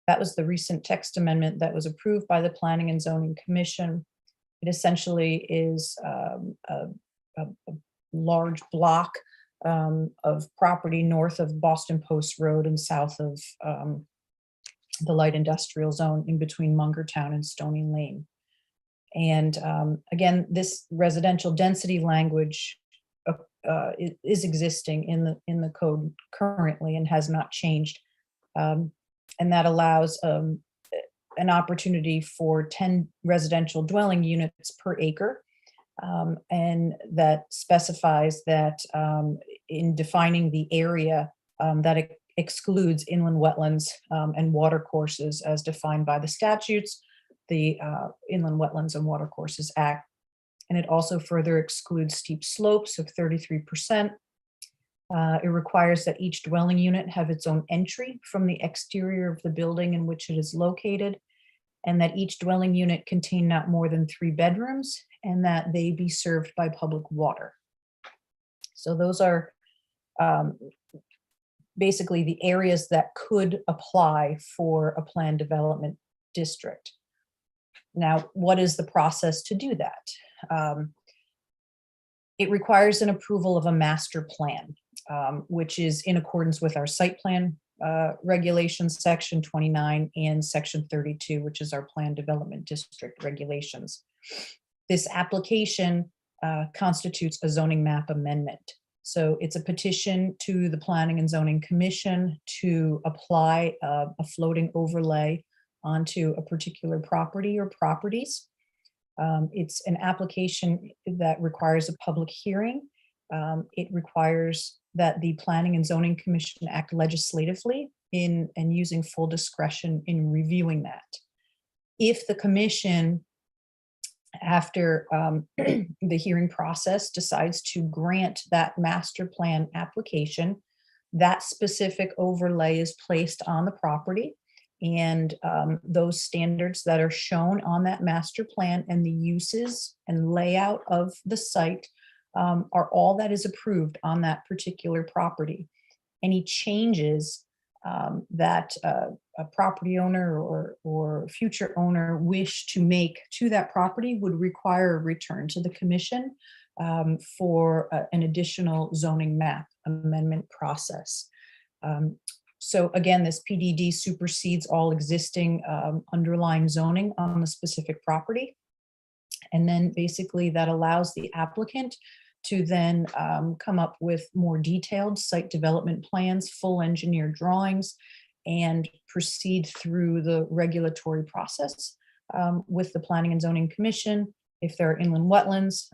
That was the recent text amendment that was approved by the Planning and Zoning Commission. It essentially is a large block of property north of Boston Post Road and south of the light industrial zone in between Mungertown and Stony Lane. And again, this residential density language is existing in the code currently and has not changed. And that allows an opportunity for 10 residential dwelling units per acre. And that specifies that in defining the area that it excludes inland wetlands and water courses as defined by the statutes, the Inland Wetlands and Watercourses Act. And it also further excludes steep slopes of 33%. It requires that each dwelling unit have its own entry from the exterior of the building in which it is located, and that each dwelling unit contain not more than 3 bedrooms, and that they be served by public water. So those are basically the areas that could apply for a planned development district. Now, what is the process to do that? It requires an approval of a master plan, which is in accordance with our site plan regulations, section 29 and section 32, which is our planned development district regulations. This application constitutes a zoning map amendment. So it's a petition to the Planning and Zoning Commission to apply a floating overlay onto a particular property or properties. It's an application that requires a public hearing. It requires that the Planning and Zoning Commission act legislatively and using full discretion in reviewing that. If the commission, after the hearing process, decides to grant that master plan application, that specific overlay is placed on the property, and those standards that are shown on that master plan and the uses and layout of the site are all that is approved on that particular property. Any changes that a property owner or future owner wish to make to that property would require a return to the commission for an additional zoning map amendment process. So again, this PDD supersedes all existing underlying zoning on the specific property. And then basically that allows the applicant to then come up with more detailed site development plans, full engineered drawings, and proceed through the regulatory process with the Planning and Zoning Commission. If there are inland wetlands,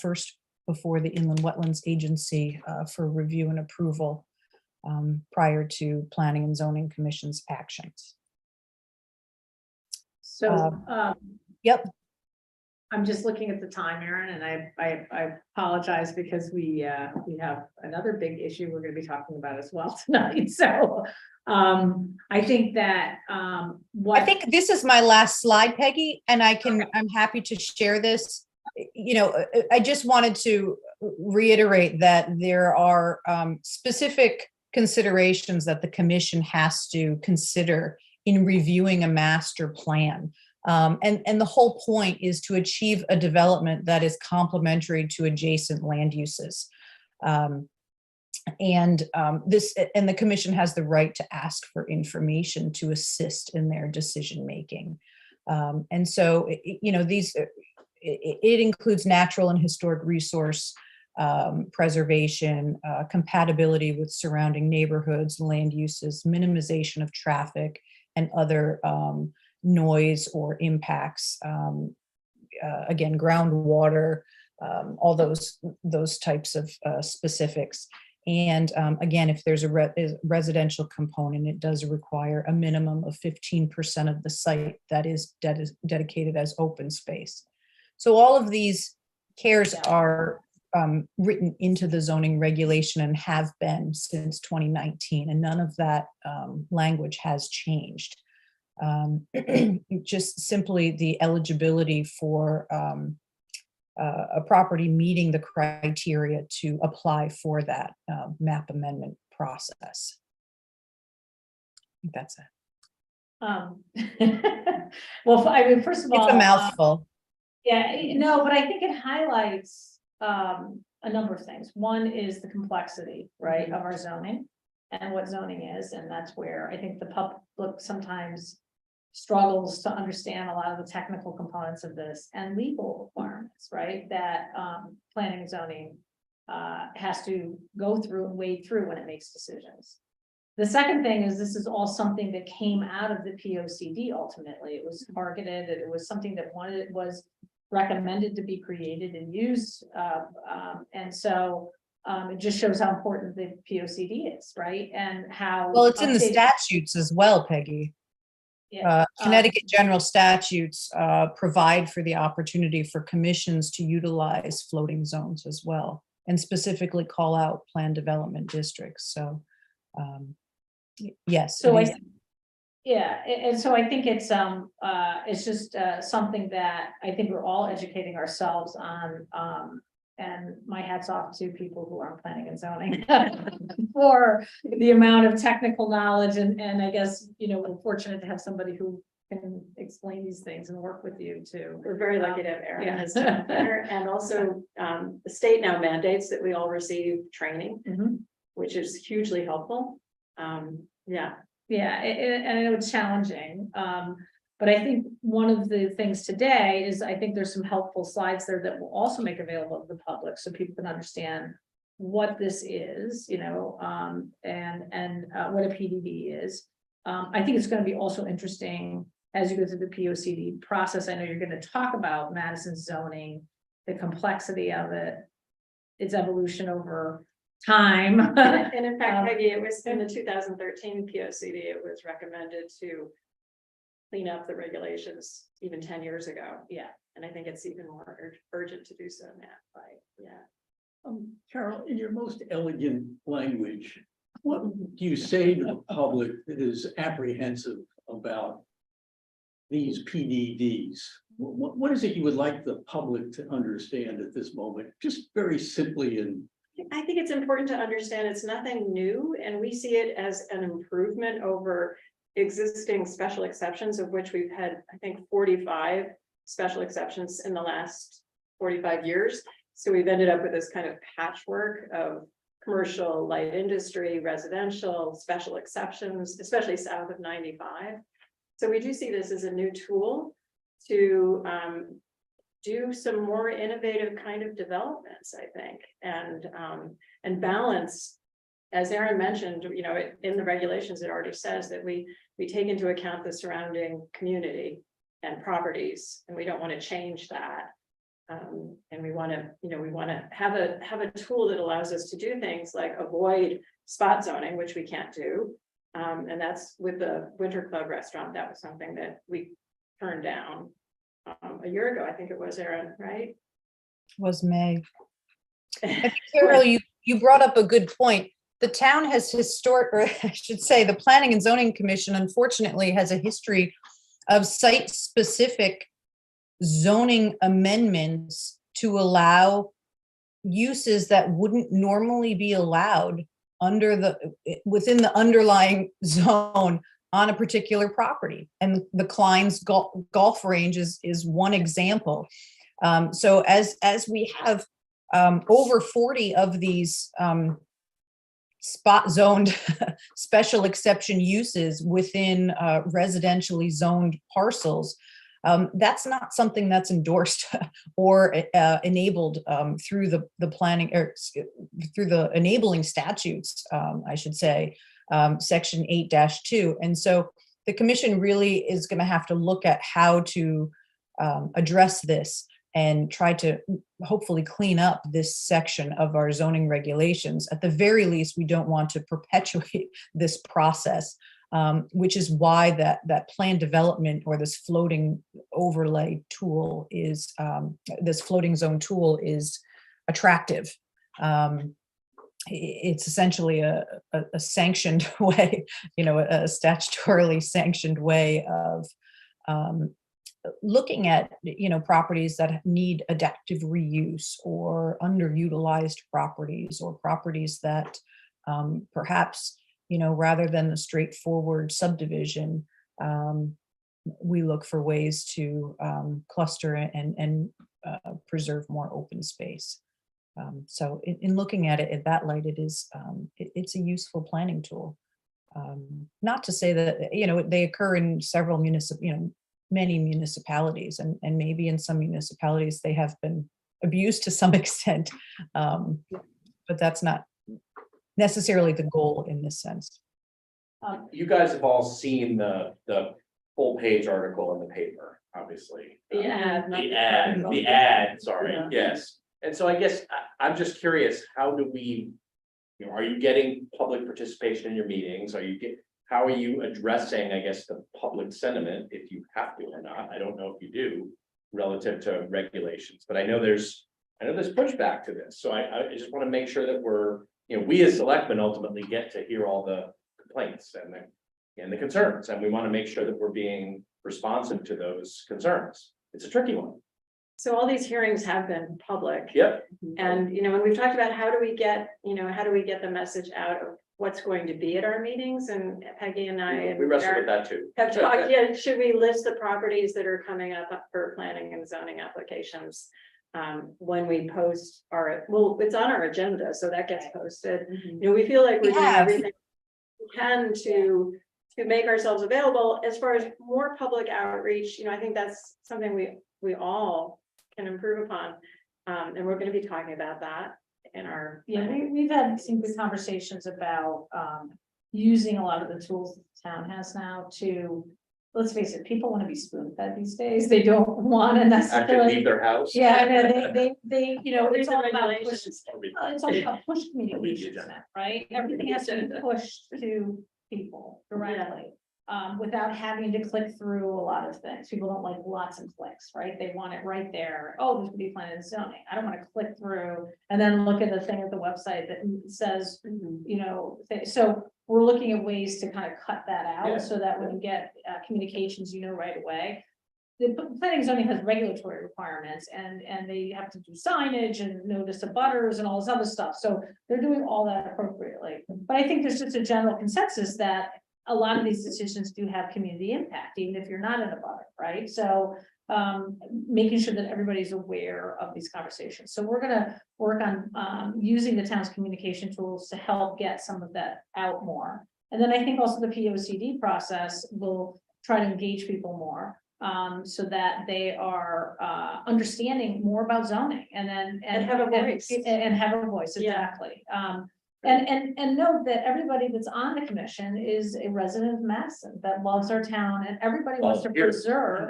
first before the Inland Wetlands Agency for review and approval prior to Planning and Zoning Commission's actions. So, Yep. I'm just looking at the time, Erin, and I apologize because we have another big issue we're gonna be talking about as well tonight. So, I think that, I think this is my last slide, Peggy, and I'm happy to share this. You know, I just wanted to reiterate that there are specific considerations that the commission has to consider in reviewing a master plan. And the whole point is to achieve a development that is complementary to adjacent land uses. And the commission has the right to ask for information to assist in their decision making. And so, you know, it includes natural and historic resource preservation, compatibility with surrounding neighborhoods, land uses, minimization of traffic, and other noise or impacts. Again, groundwater, all those types of specifics. And again, if there's a residential component, it does require a minimum of 15% of the site that is dedicated as open space. So all of these cares are written into the zoning regulation and have been since 2019, and none of that language has changed. Just simply the eligibility for a property meeting the criteria to apply for that map amendment process. I think that's it. well, I mean, first of all, It's a mouthful. Yeah, no, but I think it highlights a number of things. One is the complexity, right, of our zoning and what zoning is, and that's where I think the public sometimes struggles to understand a lot of the technical components of this and legal requirements, right, that planning and zoning has to go through and wade through when it makes decisions. The second thing is this is all something that came out of the POCD ultimately. It was targeted, it was something that was recommended to be created and used. And so it just shows how important the POCD is, right? And how Well, it's in the statutes as well, Peggy. Yeah. Connecticut general statutes provide for the opportunity for commissions to utilize floating zones as well, and specifically call out planned development districts. So yes. So and so I think it's just something that I think we're all educating ourselves on. And my hat's off to people who are planning and zoning for the amount of technical knowledge. And I guess, you know, we're fortunate to have somebody who can explain these things and work with you too. We're very lucky to have Erin Yeah. as town planner, and also the state now mandates that we all receive training, which is hugely helpful. Yeah. Yeah, and it was challenging. But I think one of the things today is I think there's some helpful slides there that will also make available to the public so people can understand what this is, you know, and what a PDD is. I think it's going to be also interesting as you go through the POCD process. I know you're going to talk about Madison zoning, the complexity of it, its evolution over time. And in fact, Peggy, it was in the 2013 POCD, it was recommended to clean up the regulations even 10 years ago. Yeah. And I think it's even more urgent to do so now, right? Yeah. Carol, in your most elegant language, what do you say to the public that is apprehensive about these PDDs? What is it you would like the public to understand at this moment? Just very simply and I think it's important to understand it's nothing new, and we see it as an improvement over existing special exceptions, of which we've had, I think, 45 special exceptions in the last 45 years. So we've ended up with this kind of patchwork of commercial, light industry, residential, special exceptions, especially south of 95. So we do see this as a new tool to do some more innovative kind of developments, I think, and balance. As Aaron mentioned, you know, in the regulations, it already says that we take into account the surrounding community and properties, and we don't want to change that. And we want to, you know, we want to have a tool that allows us to do things like avoid spot zoning, which we can't do. And that's with the Winter Club restaurant. That was something that we turned down a year ago. I think it was, Aaron, right? Was May. And Carol, you brought up a good point. The town has or I should say, the Planning and Zoning Commission, unfortunately, has a history of site-specific zoning amendments to allow uses that wouldn't normally be allowed within the underlying zone on a particular property. And the Klein's golf range is one example. So as we have over 40 of these spot zoned special exception uses within residentially zoned parcels, that's not something that's endorsed or enabled through the planning or through the enabling statutes, I should say, section 8-2. And so the commission really is going to have to look at how to address this and try to hopefully clean up this section of our zoning regulations. At the very least, we don't want to perpetuate this process, which is why that plan development or this floating overlay tool is, this floating zone tool is attractive. It's essentially a sanctioned way, you know, a statutorily sanctioned way of looking at, you know, properties that need adaptive reuse or underutilized properties or properties that perhaps, you know, rather than the straightforward subdivision, we look for ways to cluster and preserve more open space. So in looking at it in that light, it is it's a useful planning tool. Not to say that, you know, they occur in several many municipalities, and maybe in some municipalities they have been abused to some extent, but that's not necessarily the goal in this sense. You guys have all seen the full page article in the paper, obviously. The ad, not The ad, sorry, Yeah. yes. And so I guess I'm just curious, how do we, you know, are you getting public participation in your meetings? How are you addressing, I guess, the public sentiment, if you have to or not? I don't know if you do, relative to regulations, but I know there's pushback to this. So I just want to make sure that we're, you know, we as selectmen ultimately get to hear all the complaints and the concerns, and we want to make sure that we're being responsive to those concerns. It's a tricky one. So all these hearings have been public. Yep. And, you know, when we've talked about how do we get the message out of what's going to be at our meetings, and Peggy and I We wrestled with that too. have talked, yeah, should we list the properties that are coming up for planning and zoning applications? When we post it's on our agenda, so that gets posted. You know, we feel like we're doing everything we can to make ourselves available. As far as more public outreach, you know, I think that's something we all can improve upon. And we're going to be talking about that in our. Yeah, we've had some good conversations about using a lot of the tools that the town has now to, let's face it, people want to be spoon fed these days. They don't want to Actually necessarily. leave their house. Yeah, I know, they, you know, it's Read the all about regulations. it's all about push communications, agenda. right? Everything has to be pushed to people directly. Without having to click through a lot of things. People don't like lots of clicks, right? They want it right there. Oh, this would be planning and zoning. I don't want to click through and then look at the thing at the website that says, you know, so we're looking at ways to kind of cut that out Yeah. so that when you get communications, you know, right away. The planning and zoning has regulatory requirements and they have to do signage and notice of butters and all this other stuff. So they're doing all that appropriately. But I think there's just a general consensus that a lot of these decisions do have community impact, even if you're not in a butter, right? So making sure that everybody's aware of these conversations. So we're gonna work on, using the town's communication tools to help get some of that out more. And then I think also the POCD process will try to engage people more, so that they are, understanding more about zoning and then. And have a voice. And have a voice, Yeah. exactly. And note that everybody that's on the commission is a resident of Madison that loves our town, and everybody wants to Volunteers. preserve,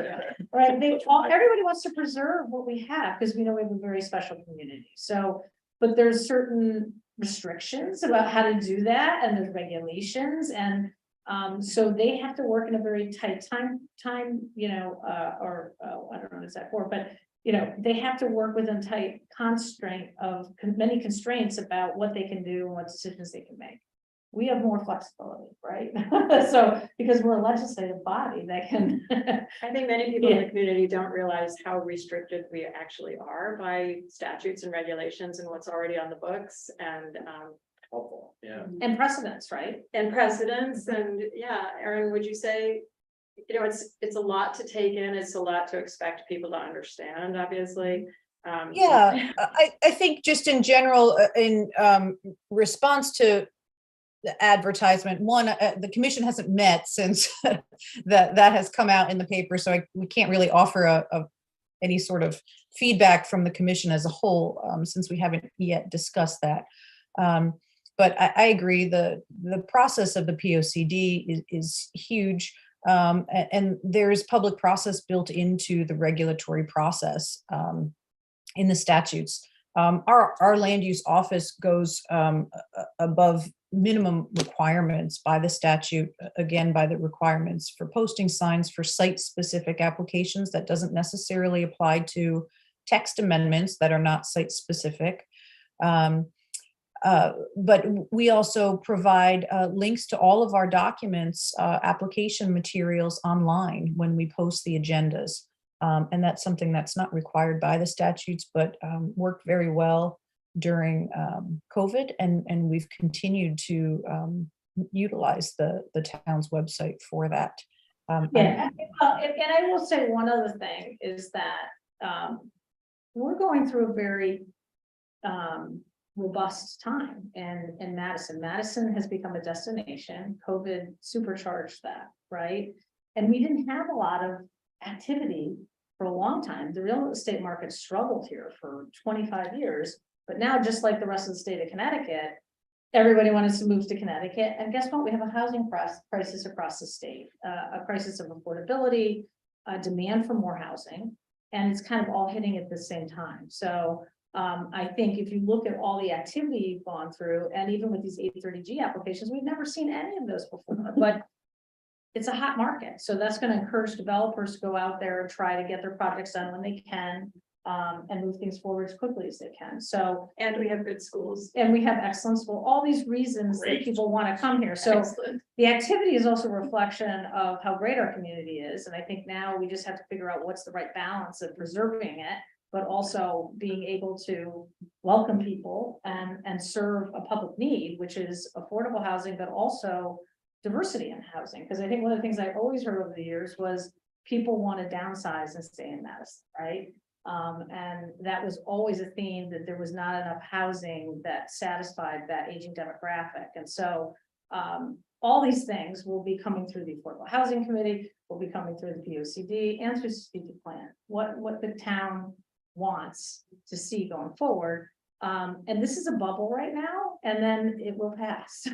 right? Everybody wants to preserve what we have, because we know we have a very special community, so, but there's certain restrictions about how to do that, and there's regulations, and so they have to work in a very tight time, you know, I don't know what it's that for, but you know, they have to work within tight constraint of many constraints about what they can do and what decisions they can make. We have more flexibility, right? So, because we're a legislative body that can. I think many people in the community don't realize how restricted we actually are by statutes and regulations and what's already on the books and Helpful, yeah. And precedents, right? and precedents. And yeah, Erin, would you say, you know, it's a lot to take in, it's a lot to expect people to understand, obviously. Yeah, I think just in general, in response to the advertisement, one, the commission hasn't met since that has come out in the paper, so we can't really offer any sort of feedback from the commission as a whole, since we haven't yet discussed that. But I agree, the process of the POCD is huge. And there's public process built into the regulatory process in the statutes. Our land use office goes above minimum requirements by the statute, again, by the requirements for posting signs for site-specific applications. That doesn't necessarily apply to text amendments that are not site-specific. But we also provide links to all of our documents, application materials online when we post the agendas. And that's something that's not required by the statutes, but worked very well during COVID. And we've continued to utilize the town's website for that. Yeah, well, and I will say one other thing is that we're going through a very robust time in Madison. Madison has become a destination. COVID supercharged that, right? And we didn't have a lot of activity for a long time. The real estate market struggled here for 25 years, but now, just like the rest of the state of Connecticut, everybody wanted to move to Connecticut. And guess what? We have a housing crisis across the state, a crisis of affordability, a demand for more housing, and it's kind of all hitting at the same time. So I think if you look at all the activity you've gone through, and even with these 830G applications, we've never seen any of those before, but it's a hot market. So that's going to encourage developers to go out there and try to get their projects done when they can, and move things forward as quickly as they can. So, And we have good schools. and we have excellence for all these reasons that Great. people want to come here. So Excellent. the activity is also a reflection of how great our community is. And I think now we just have to figure out what's the right balance of preserving it, but also being able to welcome people and serve a public need, which is affordable housing, but also diversity in housing. Because I think one of the things I've always heard over the years was people want to downsize and stay in Madison, right? And that was always a theme, that there was not enough housing that satisfied that aging demographic. And so all these things will be coming through the Affordable Housing Committee, will be coming through the POCD and through the strategic plan, what the town wants to see going forward. And this is a bubble right now, and then it will pass.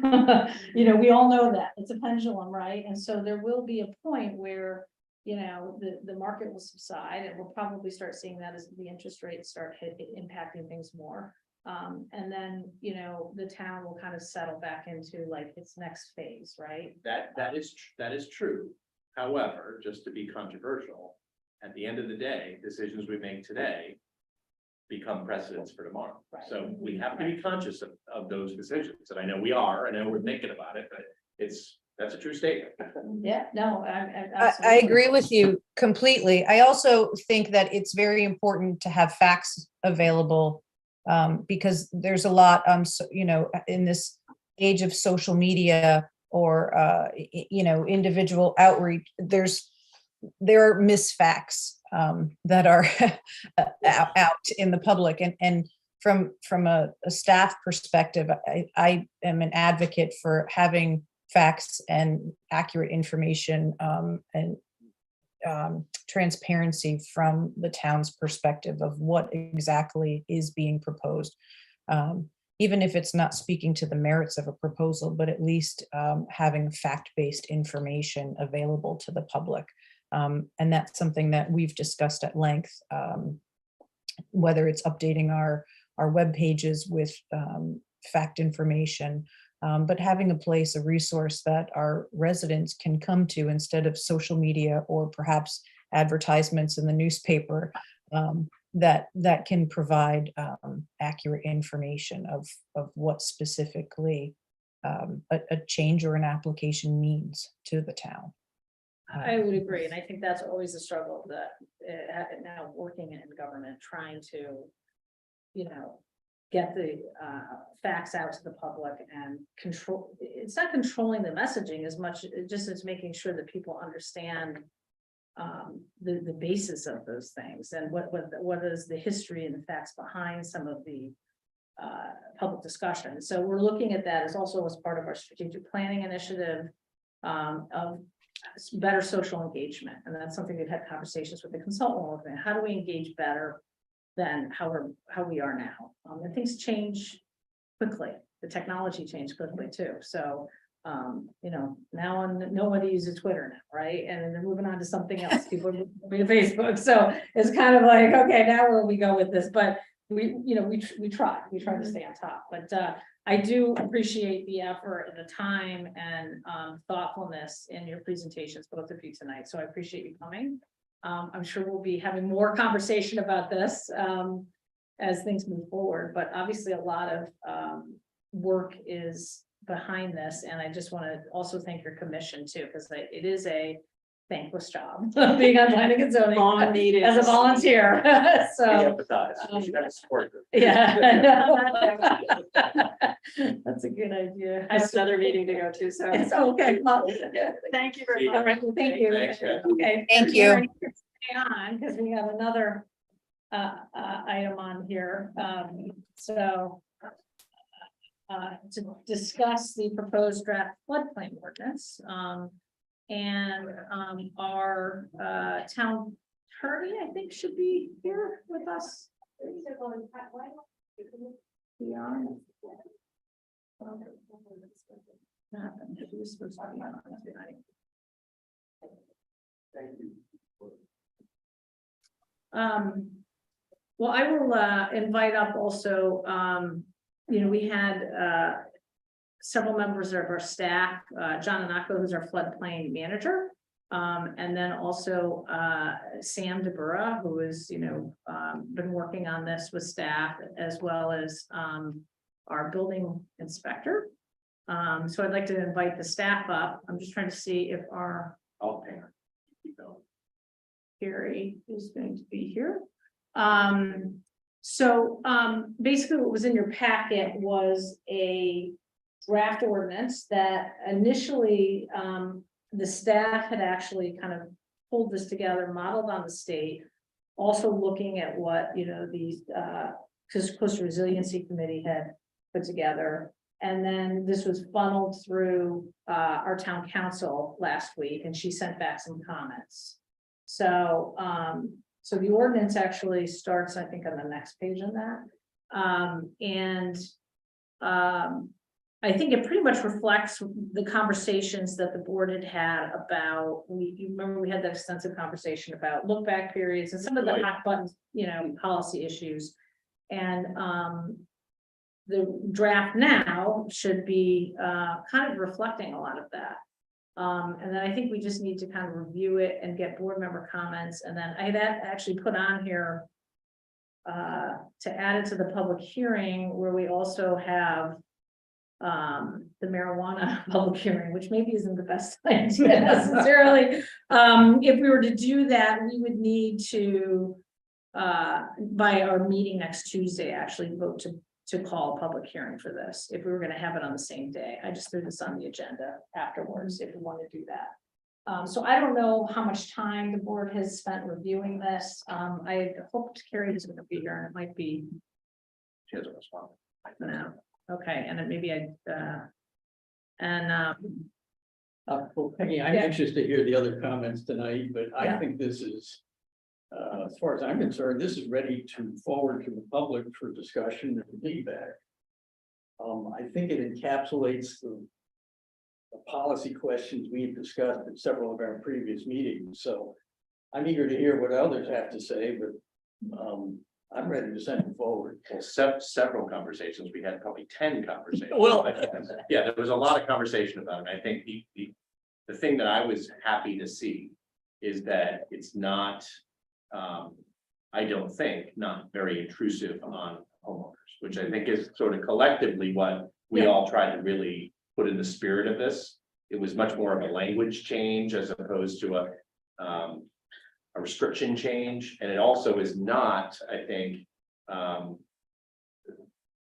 You know, we all know that it's a pendulum, right? And so there will be a point where, you know, the market will subside, and we'll probably start seeing that as the interest rates start impacting things more. And then, you know, the town will kind of settle back into like its next phase, right? That is true. However, just to be controversial, at the end of the day, decisions we make today become precedents for tomorrow. Right. So we have to be conscious of those decisions. And I know we are, and I know we're thinking about it, but that's a true statement. Yeah, no, I absolutely. agree with you completely. I also think that it's very important to have facts available, because there's a lot, you know, in this age of social media or, you know, individual outreach, there are misfacts that are out in the public. And from a staff perspective, I am an advocate for having facts and accurate information and transparency from the town's perspective of what exactly is being proposed. Even if it's not speaking to the merits of a proposal, but at least having fact-based information available to the public. And that's something that we've discussed at length, whether it's updating our web pages with fact information, but having a place, a resource that our residents can come to instead of social media or perhaps advertisements in the newspaper, that can provide accurate information of what specifically a change or an application means to the town. I would agree, and I think that's always a struggle that now working in government, trying to, get the facts out to the public and control. It's not controlling the messaging as much, just as making sure that people understand the basis of those things and what is the history and the facts behind some of the public discussion. So we're looking at that as also as part of our strategic planning initiative of better social engagement. And that's something we've had conversations with the consultant on. How do we engage better than how we are now? And things change quickly. The technology changed quickly too. So now nobody uses Twitter now, right? And then they're moving on to something else. People are moving to Facebook. So it's kind of like, okay, now where we go with this, but we try to stay on top. But I do appreciate the effort and the time and thoughtfulness in your presentations, both of you tonight. So I appreciate you coming. I'm sure we'll be having more conversation about this as things move forward, but obviously a lot of work is behind this. And I just want to also thank your commission too, because it is a thankless job being on planning and zoning Long needed. as a volunteer. So empathize. We should have a support group. yeah. That's a good idea. I have another meeting to go to, so. It's okay. Well, Thank you very all much. right, well, thank you. Thanks, Jeff. Okay. Thank you. Stay on, because we have another item on here. To discuss the proposed draft floodplain ordinance. And our town attorney, I think, should be here with us. Yeah. He was supposed to be on tonight. Well, I will invite up also, we had several members of our staff, John Anako, who's our floodplain manager, and then also Sam DeBura, who is, been working on this with staff, as well as our building inspector. So I'd like to invite the staff up. I'm just trying to see if our Gary is going to be here. Basically what was in your packet was a draft ordinance that initially the staff had actually kind of pulled this together, modeled on the state, also looking at what the Coastal Resiliency Committee had put together. And then this was funneled through our town council last week, and she sent back some comments. So the ordinance actually starts, I think, on the next page on that. I think it pretty much reflects the conversations that the board had about, you remember we had that extensive conversation about look back periods and some of the hot buttons, policy issues. And the draft now should be kind of reflecting a lot of that. And then I think we just need to kind of review it and get board member comments. And then I had actually put on here to add it to the public hearing, where we also have the marijuana public hearing, which maybe isn't the best idea necessarily. If we were to do that, we would need to by our meeting next Tuesday, actually vote to call a public hearing for this, if we were going to have it on the same day. I just threw this on the agenda afterwards if we want to do that. So I don't know how much time the board has spent reviewing this. I hoped Carrie was gonna be here and it might be, She hasn't responded. no, okay, and then maybe Well, Peggy, I'm Yeah. anxious to hear the other comments tonight, but Yeah. I think this is. As far as I'm concerned, this is ready to forward to the public for discussion and feedback. I think it encapsulates the policy questions we've discussed in several of our previous meetings, so. I'm eager to hear what others have to say, but I'm ready to send it forward. Well, several conversations, we had probably 10 conversations. Well- Yeah, there was a lot of conversation about it, I think the thing that I was happy to see is that it's not. I don't think, not very intrusive on homeowners, which I think is sort of collectively what we all tried to really put in the spirit of this. It was much more of a language change as opposed to a restriction change, and it also is not, I think,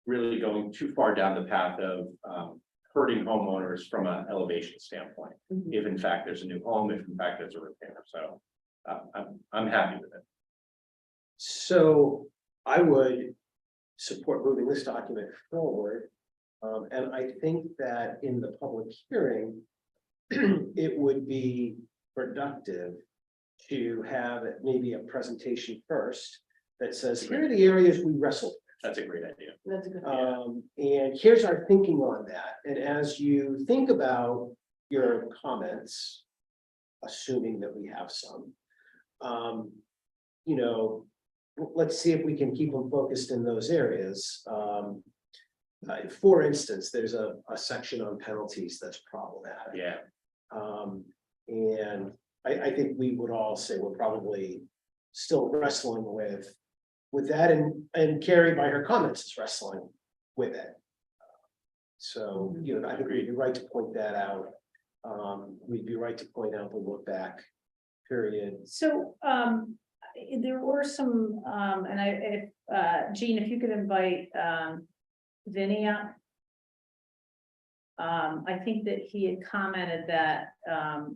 really going too far down the path of hurting homeowners from an elevation standpoint. If in fact there's a new home, if in fact there's a repair, so I'm happy with it. So I would support moving this document forward. And I think that in the public hearing, it would be productive to have maybe a presentation first that says, here are the areas we wrestled. That's a great idea. That's a good. And here's our thinking on that. And as you think about your comments, assuming that we have some, you know, let's see if we can keep them focused in those areas. For instance, there's a section on penalties that's problematic. Yeah, And I think we would all say we're probably still wrestling with that, and Carrie by her comments is wrestling with it. So, you know, I think we'd be right to point that out. We'd be right to point out the look back period. so, there were some, and Jean, if you could invite, Vinny up. I think that he had commented that,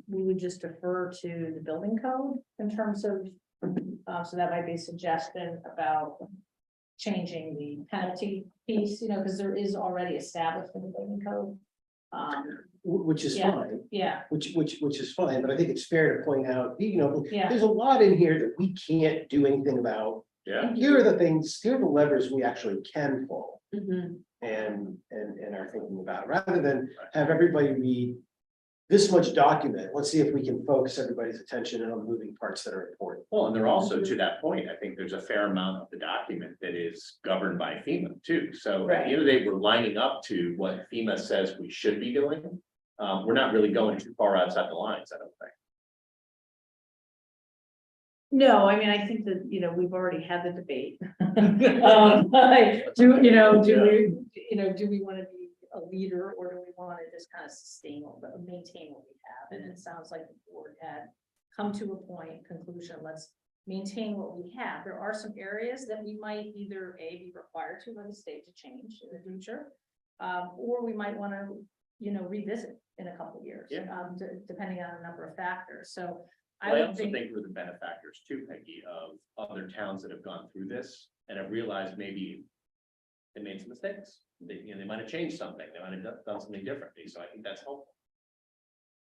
we would just defer to the building code in terms of, so that might be a suggestion about changing the penalty piece, you know, because there is already established in the building code. Which is Yeah. fine, Yeah, which is fine, but I think it's fair to point out, you know, yeah, there's a lot in here that we can't do anything about. yeah. Here are the things, here are the levers we actually can pull Mhm. and are thinking about, rather than have everybody read this much document. Let's see if we can focus everybody's attention on moving parts that are important. Well, and they're also, to that point, I think there's a fair amount of the document that is governed by FEMA too. So at the end of the day, we're lining up to what FEMA says we should be doing. We're not really going too far outside the lines, I don't think. no, I mean, I think that, you know, we've already had the debate. Like, do we, do we want to be a leader, or do we want to just kind of sustain or maintain what we have? And it sounds like the board had come to a conclusion, let's maintain what we have. There are some areas that we might either be required to by the state to change in the future. Or we might want to, you know, revisit in a couple of years, depending on a number of factors. So I would also think we're the benefactors too, Peggy, of other towns that have gone through this and have realized maybe they made some mistakes. They might have changed something, they might have done something differently, so I think that's helpful.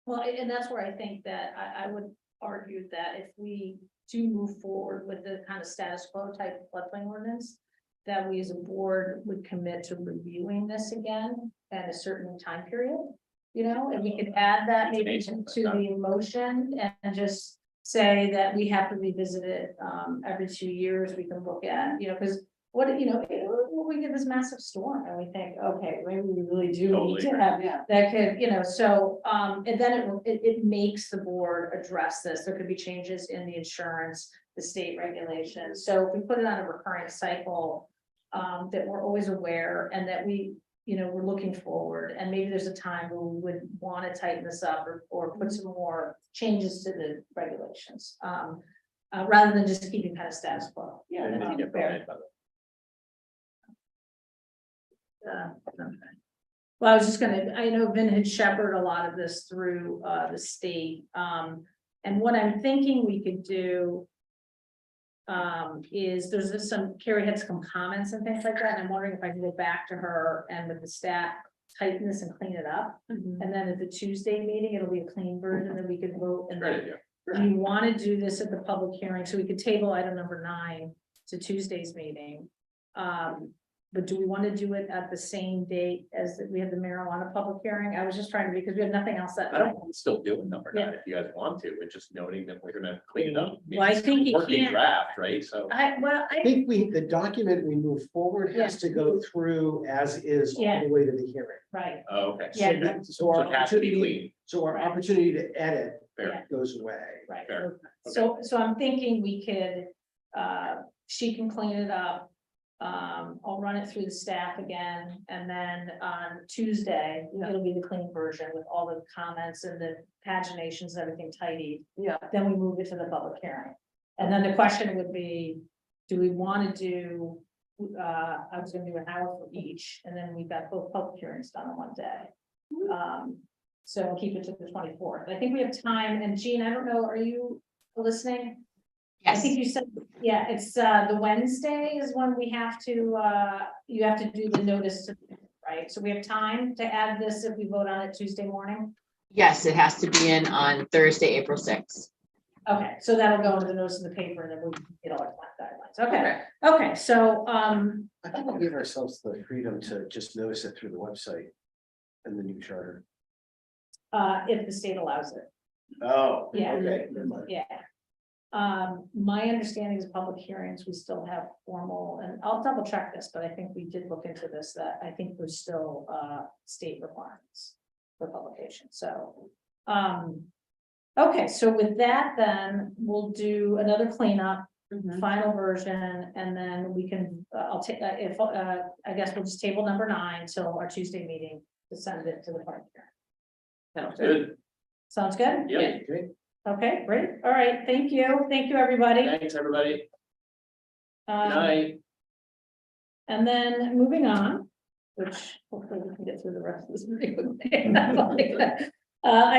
Well, and that's where I think that I would argue that if we do move forward with the kind of status quo type floodplain ordinance, that we as a board would commit to reviewing this again at a certain time period, you know, and we could add that maybe to the motion and just say that we have to revisit it every 2 years. We can look at, you know, because what, you know, we get this massive storm and we think, okay, maybe we really do need to have that could, you know, so and then it makes the board address this. There could be changes in the insurance, the state regulations. So if we put it on a recurring cycle, that we're always aware and that we, you know, we're looking forward, and maybe there's a time where we would want to tighten this up or put some more changes to the regulations. Rather than just keeping kind of status quo. Yeah, and then you get fair. Well, I was just gonna, I know Vin had shepherded a lot of this through the state. And what I'm thinking we could do is there's just some, Carrie had some comments and things like that. And I'm wondering if I can go back to her and with the staff, tighten this and clean it up. And then at the Tuesday meeting, it'll be a clean version that we could vote. And Great then idea. do you want to do this at the public hearing? So we could table item number 9 to Tuesday's meeting. But do we want to do it at the same date as we have the marijuana public hearing? I was just trying to, because we have nothing else that. I don't want to still do a number 9 Yeah. if you guys want to, but just noting that we're gonna clean it up. Well, I think you Working can't- draft, right? So. I I think the document we move forward has to go through as is all Yeah. the way to the hearing. right. Oh, okay. Yeah. Okay. So So our it has to be opportunity, clean. so our opportunity to edit Fair. goes away. Right. Fair. So I'm thinking we could, she can clean it up. I'll run it through the staff again, and then on Tuesday, it'll be the clean version with all the comments and the paginations, and everything tidy. Yeah. Then we move it to the public hearing. And then the question would be, do we want to do, I was gonna do an hour for each, and then we've got both public hearings done in one day. So keep it to the 24th. I think we have time, and Jean, I don't know, are you listening? I think you said, yeah, it's the Wednesday is when we have to, you have to do the notice, right? So we have time to add this if we vote on it Tuesday morning? Yes, it has to be in on Thursday, April 6th. Okay, so that'll go into the notice in the paper and then we'll get all our guidelines. Okay, so, I think we'll give ourselves the freedom to just notice it through the website and the new charter. if the state allows it, Oh, Yeah. okay. Never mind. yeah. My understanding is public hearings, we still have formal, and I'll double check this, but I think we did look into this, that I think there's still, state requirements for publication, so. Okay, so with that, then we'll do another cleanup, final version, and then we can, I'll take, I guess we'll just table number 9 till our Tuesday meeting to send it to the public hearing. Good. Sounds good? Yeah. Okay. Okay, great. All right, thank you, everybody. Thanks, everybody. Good Um, night. And then moving on, which hopefully we can get through the rest of this meeting. Item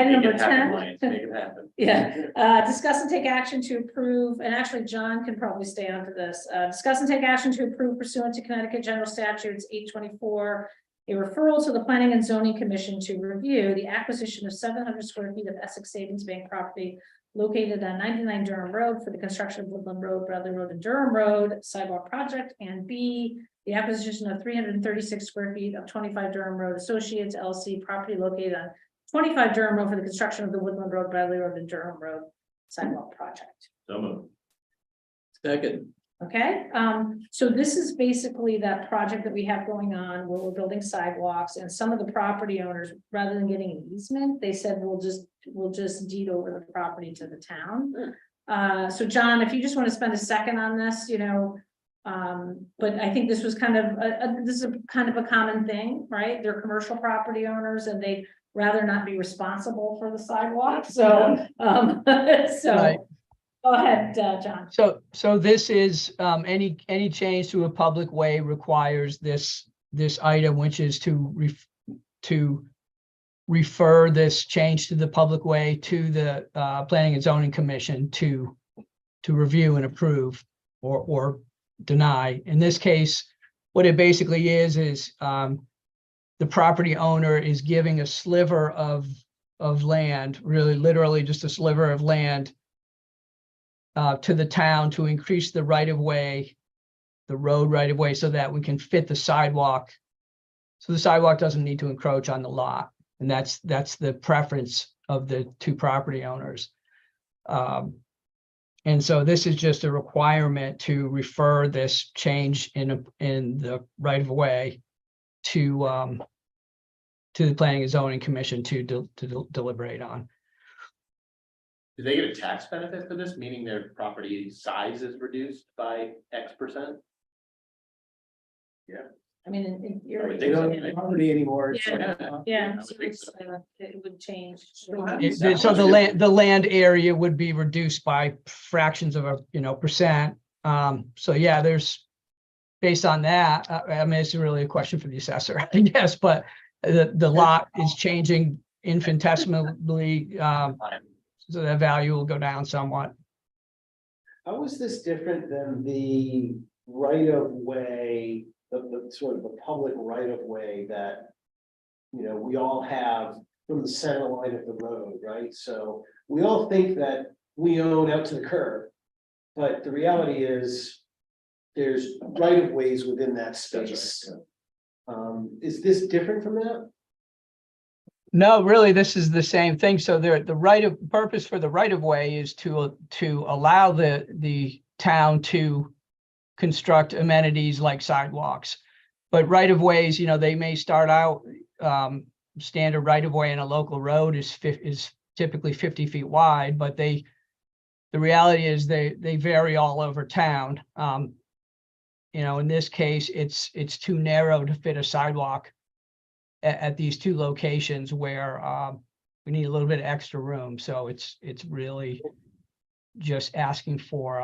Make number it happen, 10. Lions, make it happen. Yeah, discuss and take action to approve, and actually John can probably stay on for this. Discuss and take action to approve pursuant to Connecticut General Statutes 824. A referral to the Planning and Zoning Commission to review the acquisition of 700 square feet of Essex Savings Bank property located on 99 Durham Road for the construction of Woodland Road, Bradley Road, and Durham Road sidewalk project, and B, the acquisition of 336 square feet of 25 Durham Road Associates LLC property located on 25 Durham Road for the construction of the Woodland Road, Bradley Road, and Durham Road sidewalk project. So moved. Second, Okay, so this is basically that project that we have going on where we're building sidewalks, and some of the property owners, rather than getting an easement, they said we'll just deed over the property to the town. So John, if you just want to spend a second on this, but I think this was kind of this is a kind of a common thing, right? They're commercial property owners and they'd rather not be responsible for the sidewalk. So Right. Go ahead, John. So this is, any change to a public way requires this item, which is to refer this change to the public way to the Planning and Zoning Commission to review and approve or deny. In this case, what it basically is the property owner is giving a sliver of land, really literally just a sliver of land, to the town to increase the right of way, the road right of way, so that we can fit the sidewalk. So the sidewalk doesn't need to encroach on the lot. And that's the preference of the two property owners. And so this is just a requirement to refer this change in the right of way to the Planning and Zoning Commission to deliberate on. Do they get a tax benefit for this, meaning their property size is reduced by X%? I mean, in I theory. would They think so, don't right? have property anymore. it's Yeah. like, Yeah, I would so think so. it would change. So the land area would be reduced by fractions of a percent. So yeah, there's, based on that, I mean, it's really a question for the assessor, I guess, but the lot is changing infinitesimally, so that value will go down somewhat. How is this different than the right of way, the sort of the public right of way that, you know, we all have from the center line of the road, right? So we all think that we own out to the curb, but the reality is there's right of ways within that space. Is this different from that? No, really, this is the same thing. So the purpose for the right of way is to allow the town to construct amenities like sidewalks. But right of ways, you know, they may start out, standard right of way in a local road is typically 50 feet wide, but the reality is they vary all over town. You know, in this case, it's too narrow to fit a sidewalk at these two locations where we need a little bit of extra room. So it's really just asking for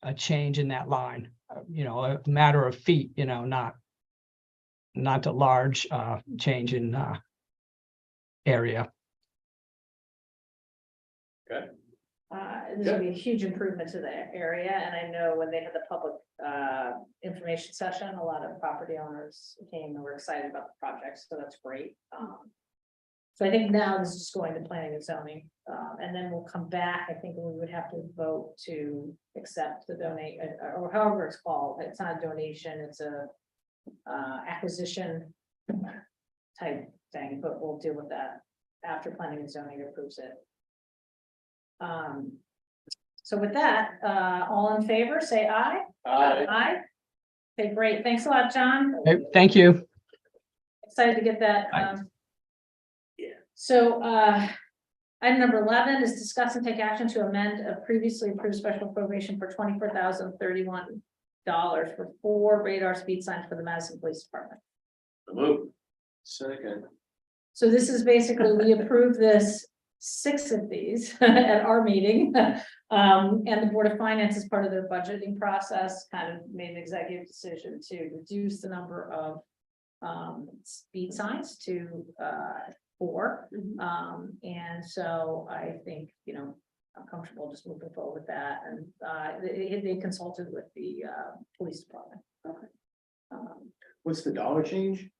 a change in that line, you know, a matter of feet, you know, not a large change in area. This would be a huge improvement to the area, and I know when they had the public information session, a lot of property owners came and were excited about the project, so that's great. So I think now this is just going to planning and zoning, and then we'll come back. I think we would have to vote to accept the donate, or however it's called. It's not a donation, it's a acquisition type thing, but we'll deal with that after planning and zoning approves it. So with that, all in favor, say aye. Aye. Okay, great. Thanks a lot, John. Okay, thank you. Excited to get that. So, item number 11 is discuss and take action to amend a previously approved special appropriation for $24,031 for 4 radar speed signs for the Madison Police Department. Move. Second. So this is basically, we approved this 6 of these at our meeting. And the Board of Finance, as part of their budgeting process, kind of made an executive decision to reduce the number of speed signs to 4. And so I think, you know, I'm comfortable just moving forward with that. And they consulted with the police department. What's the dollar change?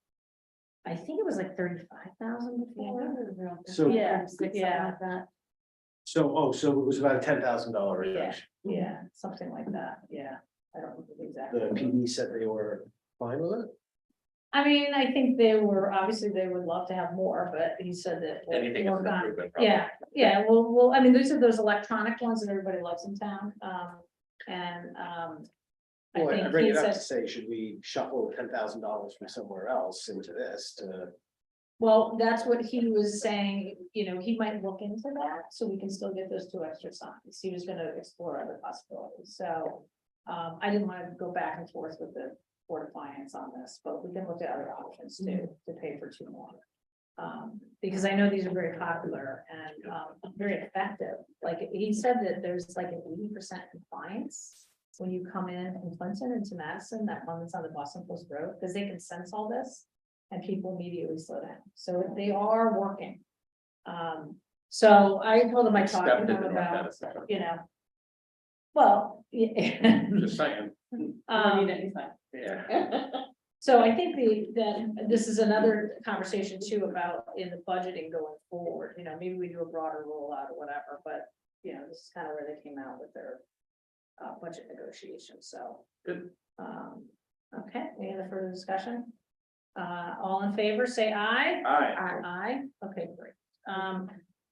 I think it was like 35,000 before. So, Yeah. so it was about a $10,000 reduction. Yeah, something like that. Yeah. I don't know exactly. The PD said they were fine with it? I mean, I think they were, obviously they would love to have more, but he said that. Anything is an improvement. probably. Yeah, well, I mean, these are those electronic ones that everybody loves in town, I Well, I think bring he it up to said, say, should we shuffle $10,000 from somewhere else into this to? well, that's what he was saying, you know, he might look into that, so we can still get those 2 extra signs. He was gonna explore other possibilities, so. I didn't want to go back and forth with the Board of Finance on this, but we can look at other options too, to pay for 2 more. Because I know these are very popular and very effective. Like he said that there's like an 80% compliance when you come in from Clinton into Madison, that one that's on the Boston Post Road, because they can sense all this and people immediately slow down. So they are working. So I told him I talked to Stepped him into North about, Madison. you know, well, yeah. Just saying. Yeah. So I think that this is another conversation too about in the budgeting going forward, you know, maybe we do a broader rollout or whatever, but you know, this is kind of where they came out with their budget negotiations, so. Good. Okay, any other further discussion? All in favor, say aye. Aye. Aye, okay, great.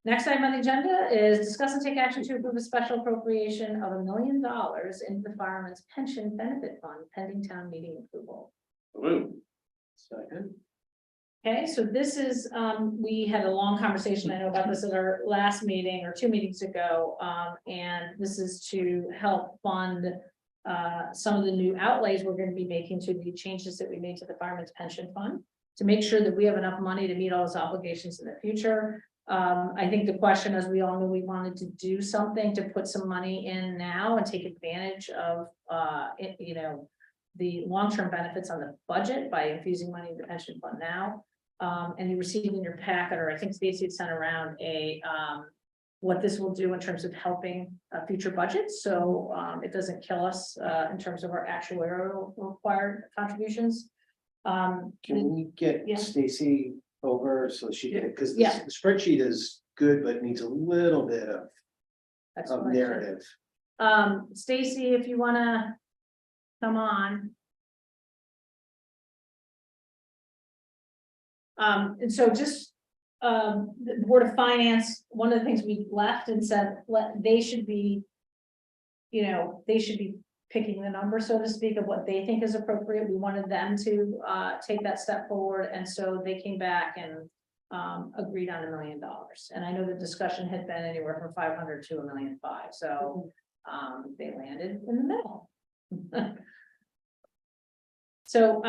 Next item on the agenda is discuss and take action to approve a special appropriation of $1 million into the fireman's pension benefit fund pending town meeting approval. Move. Second. Okay, so this is, we had a long conversation, I know about this at our last meeting or 2 meetings ago. And this is to help fund some of the new outlays we're going to be making to the changes that we made to the fireman's pension fund to make sure that we have enough money to meet all those obligations in the future. I think the question, as we all knew, we wanted to do something to put some money in now and take advantage of, you know, the long-term benefits on the budget by infusing money in the pension fund now. And you received in your packet, or I think Stacy had sent around what this will do in terms of helping future budgets. So it doesn't kill us in terms of our actuarial required contributions. Can we get Yeah. Stacy over so she can, because the Yeah. spreadsheet is good, but needs a little bit of Explanation. narrative. Stacy, if you wanna come on. And so just, the Board of Finance, one of the things we left and said, they should be, they should be picking the number, so to speak, of what they think is appropriate. We wanted them to, take that step forward, and so they came back and, agreed on $1 million. And I know the discussion had been anywhere from 500 to 1.5 million, so, they landed in the middle. So,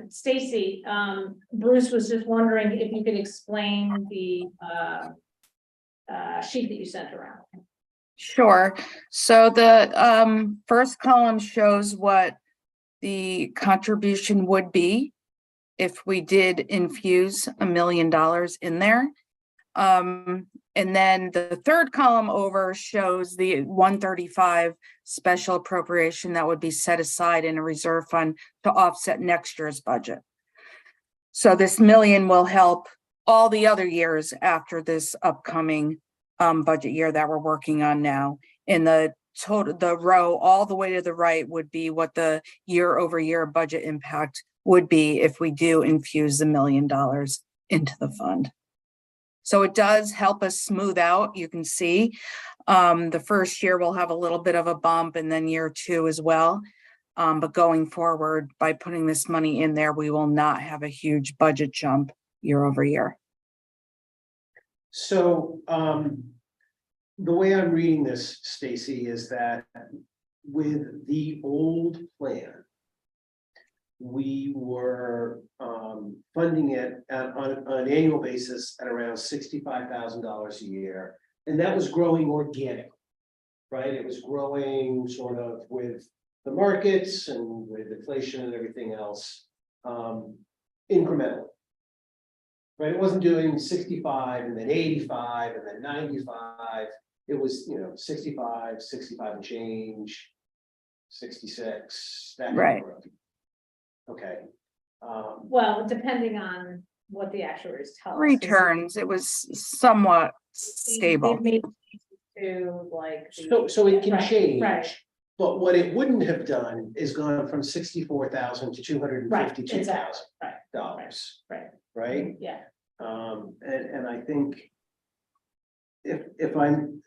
Stacy, Bruce was just wondering if you could explain the sheet that you sent around. Sure. So the first column shows what the contribution would be if we did infuse $1 million in there. And then the third column over shows the 135 special appropriation that would be set aside in a reserve fund to offset next year's budget. So this million will help all the other years after this upcoming budget year that we're working on now. In the total, the row all the way to the right would be what the year over year budget impact would be if we do infuse $1 million into the fund. So it does help us smooth out. You can see the first year we'll have a little bit of a bump, and then year 2 as well. But going forward, by putting this money in there, we will not have a huge budget jump year over year. So the way I'm reading this, Stacy, is that with the old plan, we were funding it on an annual basis at around $65,000 a year, and that was growing organically, right? It was growing sort of with the markets and with inflation and everything else, incrementally. Right, it wasn't doing 65 and then 85 and then 95. It was, 65 and change, 66. That kind of Right. growth. Okay. Well, depending on what the actuaries tell us. Returns, it was somewhat They've stable. made to like. So it can Right, change. right. But what it wouldn't have done is gone from 64,000 to $252,000. Right. Right? Yeah. And I think. If I'm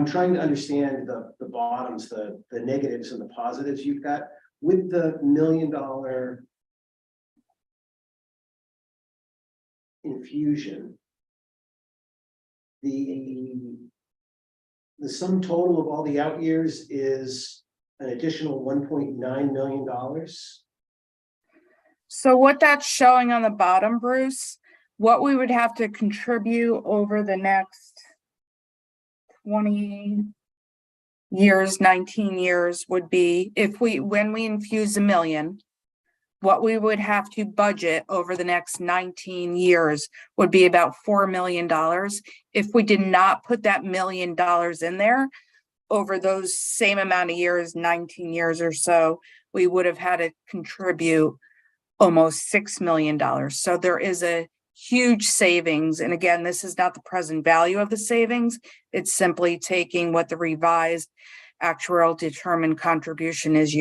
trying to understand the bottoms, the negatives and the positives you've got with the $1 million infusion. The sum total of all the out years is an additional $1.9 million. So what that's showing on the bottom, Bruce, what we would have to contribute over the next 20 years, 19 years would be when we infuse $1 million, what we would have to budget over the next 19 years would be about $4 million. If we did not put that $1 million in there over those same amount of years, 19 years or so, we would have had to contribute almost $6 million. So there is a huge savings. And again, this is not the present value of the savings. It's simply taking what the revised actuarial determined contribution is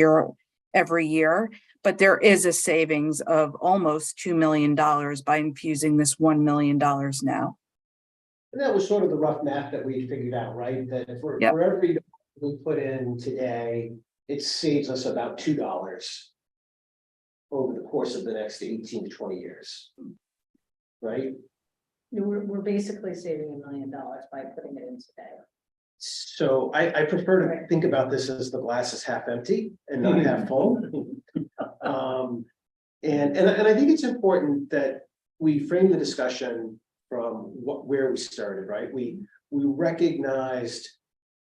every year. But there is a savings of almost $2 million by infusing this $1 million now. And that was sort of the rough math that we figured out, right? That for every dollar we put in today, it saves us about $2 over the course of the next 18 to 20 years. Right? We're basically saving $1 million by putting it in today. So I prefer to think about this as the glass is half empty and not half full. And I think it's important that we frame the discussion from where we started, right? We recognized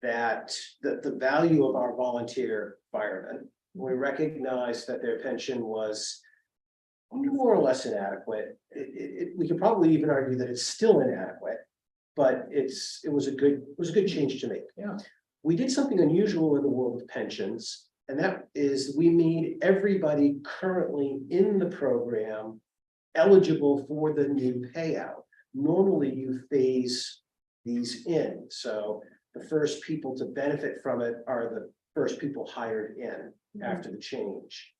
that the value of our volunteer firemen, we recognized that their pension was more or less inadequate. We could probably even argue that it's still inadequate, but it was a good change to make. Yeah. We did something unusual in the world of pensions, and that is we made everybody currently in the program eligible for the new payout. Normally, you phase these in, so the first people to benefit from it are the first people hired in after the change.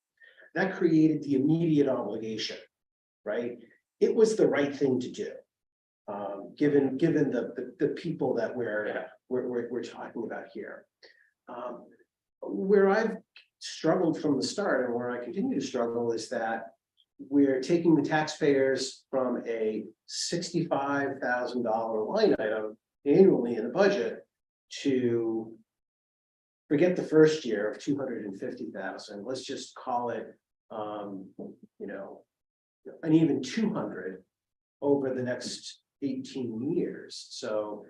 That created the immediate obligation, right? It was the right thing to do. Given the people that we're talking about here. Where I've struggled from the start and where I continue to struggle is that we're taking the taxpayers from a $65,000 line item annually in the budget to forget the first year of 250,000. Let's just call it, an even 200 over the next 18 years. So,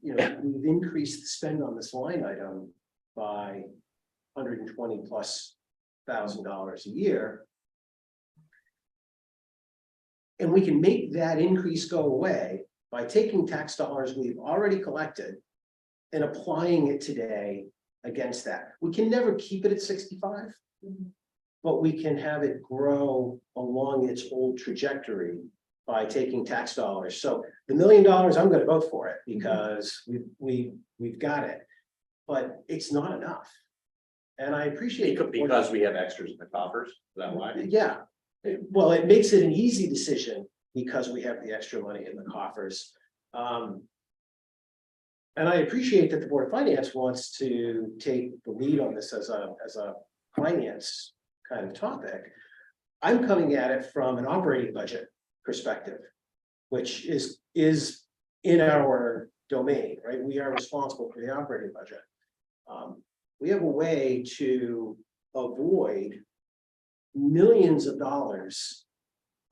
we've increased the spend on this line item by $120,000+ a year. And we can make that increase go away by taking tax dollars we've already collected and applying it today against that. We can never keep it at 65, but we can have it grow along its old trajectory by taking tax dollars. So the $1 million, I'm going to vote for it because we've got it, but it's not enough. And I appreciate Because we have extras in the coffers, is that why? Yeah, well, it makes it an easy decision because we have the extra money in the coffers. And I appreciate that the Board of Finance wants to take the lead on this as a finance kind of topic. I'm coming at it from an operating budget perspective, which is in our domain, right? We are responsible for the operating budget. We have a way to avoid millions of dollars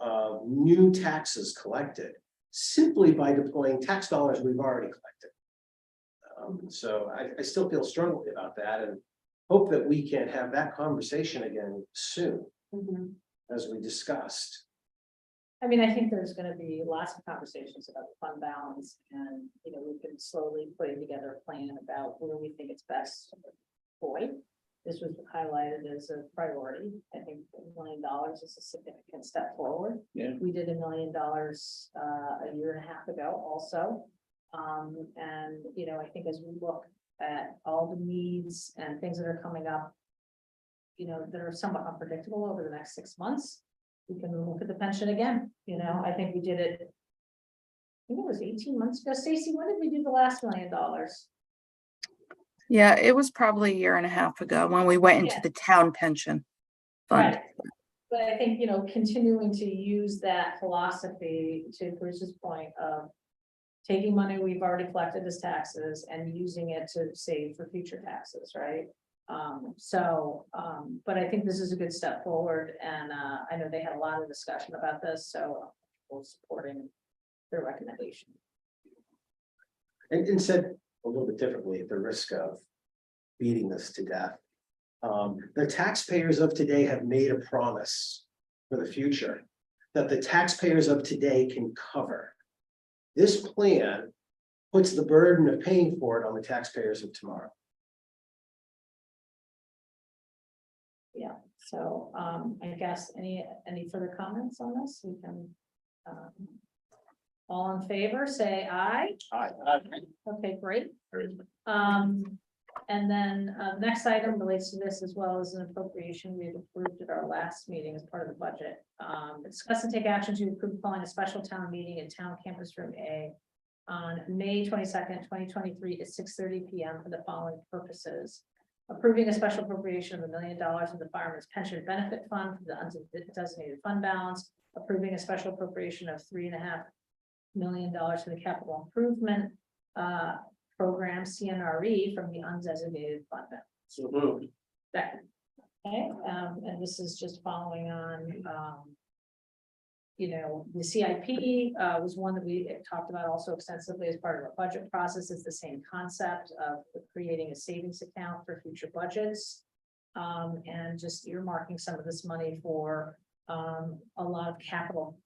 of new taxes collected simply by deploying tax dollars we've already collected. So I still feel strongly about that and hope that we can have that conversation again soon, as we discussed. I mean, I think there's gonna be lots of conversations about the fund balance and, we've been slowly putting together a plan about where we think it's best to deploy. This was highlighted as a priority. I think $1 million is a significant step forward. Yeah. We did $1 million a year and a half ago also. And, I think as we look at all the needs and things that are coming up, that are somewhat unpredictable over the next 6 months, we can look at the pension again. I think we did it. I think it was 18 months ago. Stacy, when did we do the last $1 million? Yeah, it was probably a year and a half ago when we went into Yeah. the town pension fund. Right. But I think, continuing to use that philosophy to Bruce's point of taking money we've already collected as taxes and using it to save for future taxes, right? But I think this is a good step forward, and I know they had a lot of discussion about this, so we're supporting their recommendation. And said a little bit differently, at the risk of beating this to death. The taxpayers of today have made a promise for the future that the taxpayers of today can cover. This plan puts the burden of paying for it on the taxpayers of tomorrow. Yeah, so I guess any further comments on this? We can all in favor, say aye. Okay, great. And then next item relates to this as well as an appropriation we had approved at our last meeting as part of the budget. Discuss and take action to approve calling a special town meeting in Town Campus Room A on May 22nd, 2023 at 6:30 p.m. for the following purposes. Approving a special appropriation of $1 million of the Fireman's Pension Benefit Fund for the undesignated fund balance. Approving a special appropriation of $3.5 million for the capital improvement program CNRE from the undesignated fund balance. So moved. Second. Okay, and this is just following on, the CIP was one that we talked about also extensively as part of our budget process. It's the same concept of creating a savings account for future budgets. And just earmarking some of this money for a lot of capital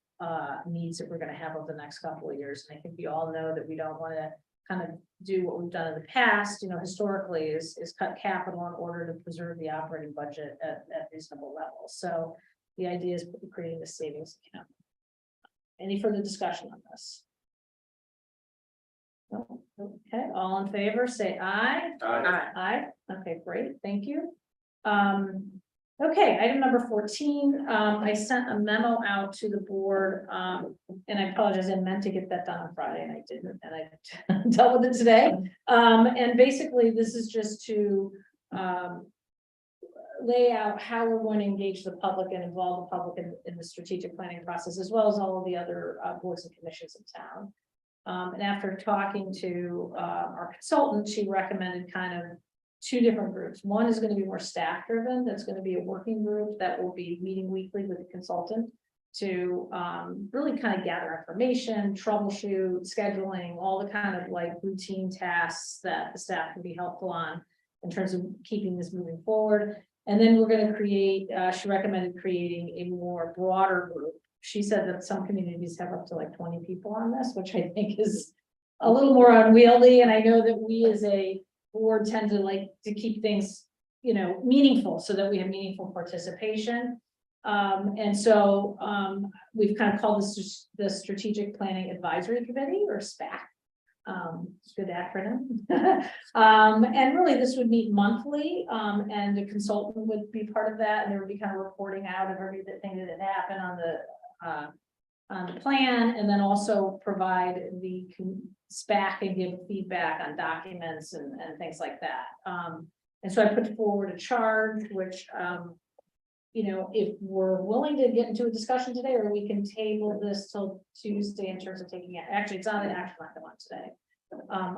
needs that we're gonna have over the next couple of years. And I think we all know that we don't wanna kind of do what we've done in the past, you know, historically is cut capital in order to preserve the operating budget at reasonable levels. So the idea is creating a savings account. Any further discussion on this? No? Okay, all in favor, say aye. Aye. Okay, great, thank you. Okay, item number 14, I sent a memo out to the board, and I apologize, I meant to get that done on Friday and I didn't, and I dealt with it today. And basically, this is just to lay out how we're going to engage the public and involve the public in the strategic planning process, as well as all of the other boards and commissions in town. And after talking to our consultant, she recommended kind of two different groups. One is going to be more staff driven. That's going to be a working group that will be meeting weekly with the consultant to really kind of gather information, troubleshoot, scheduling, all the kind of like routine tasks that the staff can be helpful on in terms of keeping this moving forward. And then we're going to create, she recommended creating a more broader group. She said that some communities have up to like 20 people on this, which I think is a little more unwieldy. And I know that we as a board tend to like to keep things, you know, meaningful so that we have meaningful participation. And so we've kind of called this the Strategic Planning Advisory Committee, or SPAC. It's a good acronym. And really this would meet monthly, and a consultant would be part of that, and there would be kind of reporting out of everything that had happened on the plan, and then also provide the SPAC and give feedback on documents and things like that. And so I put forward a charge, which you know, if we're willing to get into a discussion today, or we can table this till Tuesday in terms of taking it. Actually, it's not an action item on today.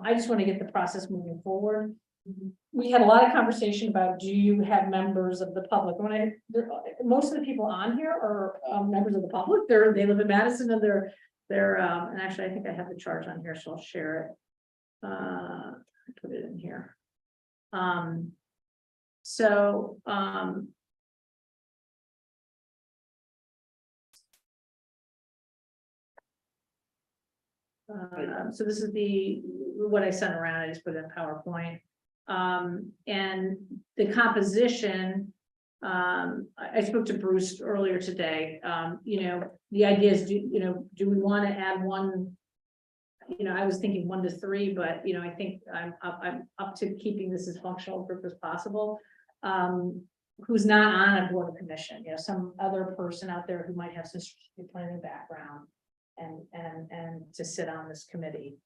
I just want to get the process moving forward. We had a lot of conversation about, do you have members of the public? Most of the people on here are members of the public. They live in Madison, and and actually I think I have the charge on here, so I'll share it. I put it in here. So this is what I sent around. I just put it in PowerPoint. And the composition, I spoke to Bruce earlier today. You know, the idea is, do we want to add one? You know, I was thinking 1 to 3, but you know, I think I'm up to keeping this as functional group as possible. Who's not on a board or commission? You know, some other person out there who might have some strategic planning background and to sit on this committee.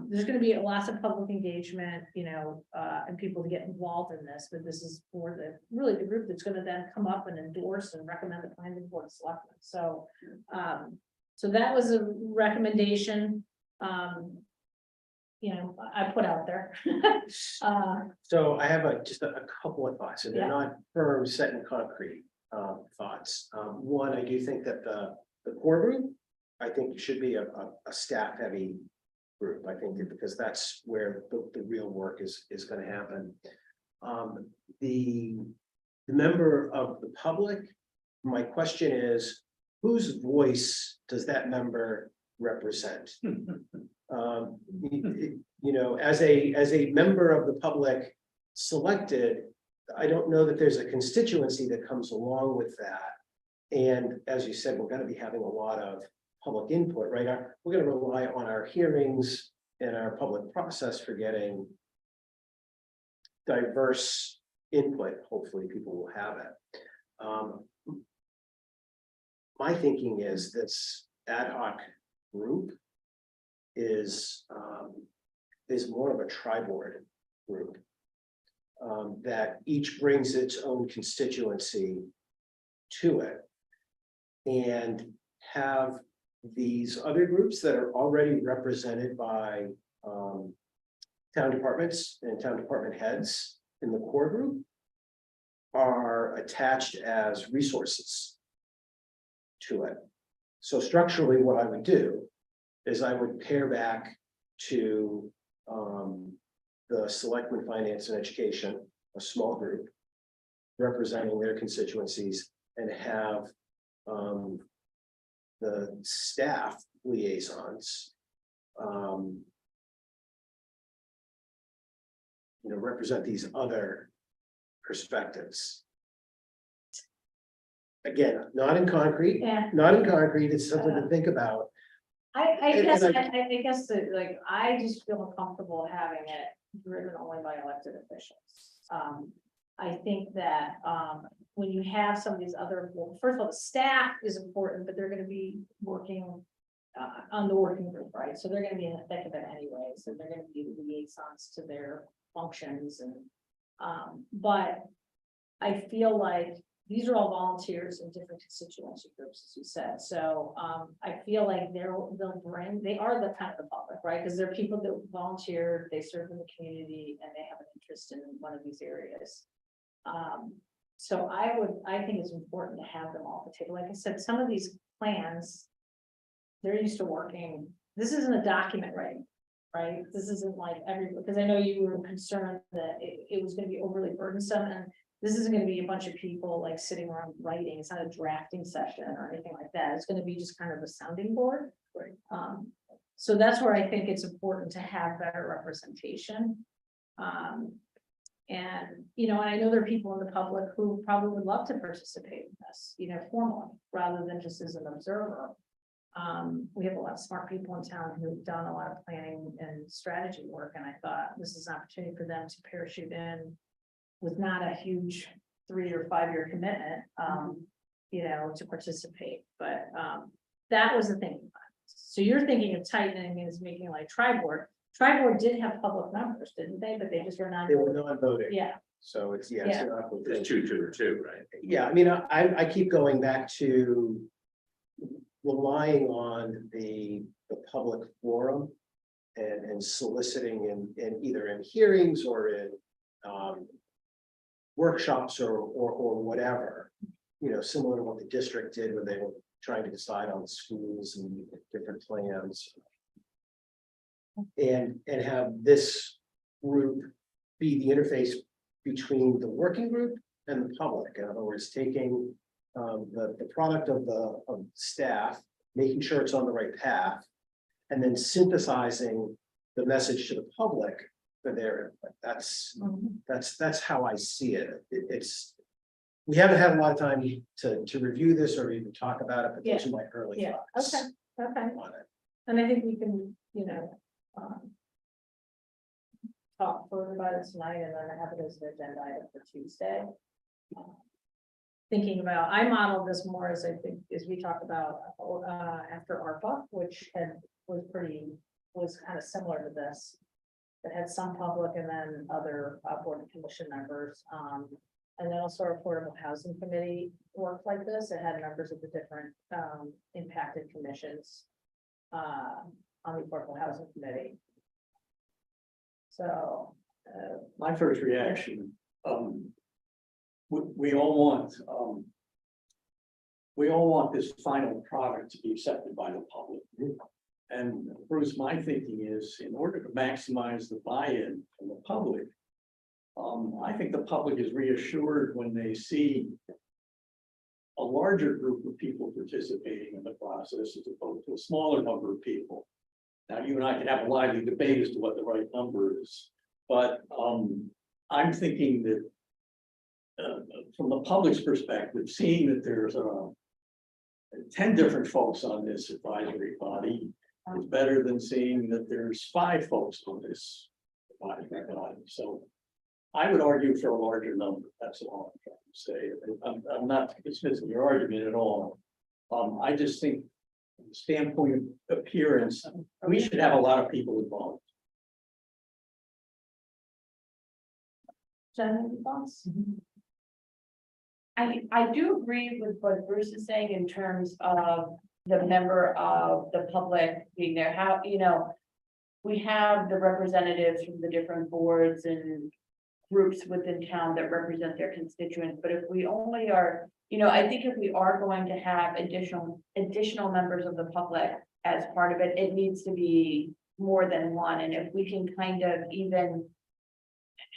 There's going to be lots of public engagement, you know, and people to get involved in this, but this is for the group that's going to then come up and endorse and recommend the planning board of selectmen. So, so that was a recommendation, you know, I put out there. So I have just a couple of thoughts, and they're not firm, set in concrete thoughts. One, I do think that the core group, I think it should be a staff heavy group. I think that because that's where the real work is going to happen. The member of the public, my question is, whose voice does that member represent? You know, as a member of the public selected, I don't know that there's a constituency that comes along with that. And as you said, we're going to be having a lot of public input, right? We're going to rely on our hearings and our public process for getting diverse input. Hopefully people will have it. My thinking is this ad hoc group is more of a tri-board group that each brings its own constituency to it, and have these other groups that are already represented by town departments and town department heads in the core group are attached as resources to it. So structurally, what I would do is I would pair back to the Selectmen Finance and Education, a small group representing their constituencies, and have the staff liaisons. Represent these other perspectives. Again, not in concrete, Yeah. not in concrete, it's something to think about. I And guess, I- I guess that, like, I just feel comfortable having it driven only by elected officials. I think that, when you have some of these other, well, first of all, the staff is important, but they're gonna be working on the working group, right? So they're gonna be in the thick of it anyway, so they're gonna be the liaisons to their functions and, but I feel like these are all volunteers in different constituency groups, as you said, so, I feel like they are the kind of the public, right? Because they're people that volunteer, they serve in the community, and they have an interest in one of these areas. So I think it's important to have them all at the table. Like I said, some of these plans, they're used to working, this isn't a document writing, right? This isn't like because I know you were concerned that it was gonna be overly burdensome, and this isn't gonna be a bunch of people like sitting around writing. It's not a drafting session or anything like that. It's gonna be just kind of a sounding board. Right. So that's where I think it's important to have better representation. And, and I know there are people in the public who probably would love to participate in this, formally, rather than just as an observer. We have a lot of smart people in town who've done a lot of planning and strategy work, and I thought this is an opportunity for them to parachute in with not a huge 3 or 5 year commitment, to participate, but, that was the thing. So you're thinking of tightening is making like tri-board. Tri-board did have public members, didn't they? But they just were not. They were non-voting. Yeah, So it's, Yeah. it's not. It's 2-2-2, right? Yeah, I mean, I keep going back to relying on the public forum and soliciting in either in hearings or in workshops or whatever, similar to what the district did when they were trying to decide on schools and different plans. And have this group be the interface between the working group and the public. In other words, taking the product of the staff, making sure it's on the right path, and then synthesizing the message to the public for their input. That's how I see it. We haven't had a lot of time to review this or even talk about it, but those are my early yeah, thoughts. okay. On it. And I think we can, talk further about it tonight and then have it as an agenda item for Tuesday. Thinking about, I modeled this more as I think, as we talked about, after ARPA, which was kind of similar to this. That had some public and then other board and commission members. And then also our Affordable Housing Committee worked like this. It had members of the different impacted commissions on the Affordable Housing Committee. So. My first reaction, we all want this final product to be accepted by the public. And Bruce, my thinking is, in order to maximize the buy-in from the public, I think the public is reassured when they see a larger group of people participating in the process as opposed to a smaller number of people. Now, you and I can have a lively debate as to what the right number is, but I'm thinking that from the public's perspective, seeing that there's 10 different folks on this advisory body is better than seeing that there's 5 folks on this advisory body. So I would argue for a larger number. That's all I'm trying to say. I'm not dismissing your argument at all. I just think from the standpoint of appearance, we should have a lot of people involved. Jen, any thoughts? I do agree with what Bruce is saying in terms of the member of the public being there, how, we have the representatives from the different boards and groups within town that represent their constituents, but if we only are, I think if we are going to have additional members of the public as part of it, it needs to be more than one, and if we can kind of even,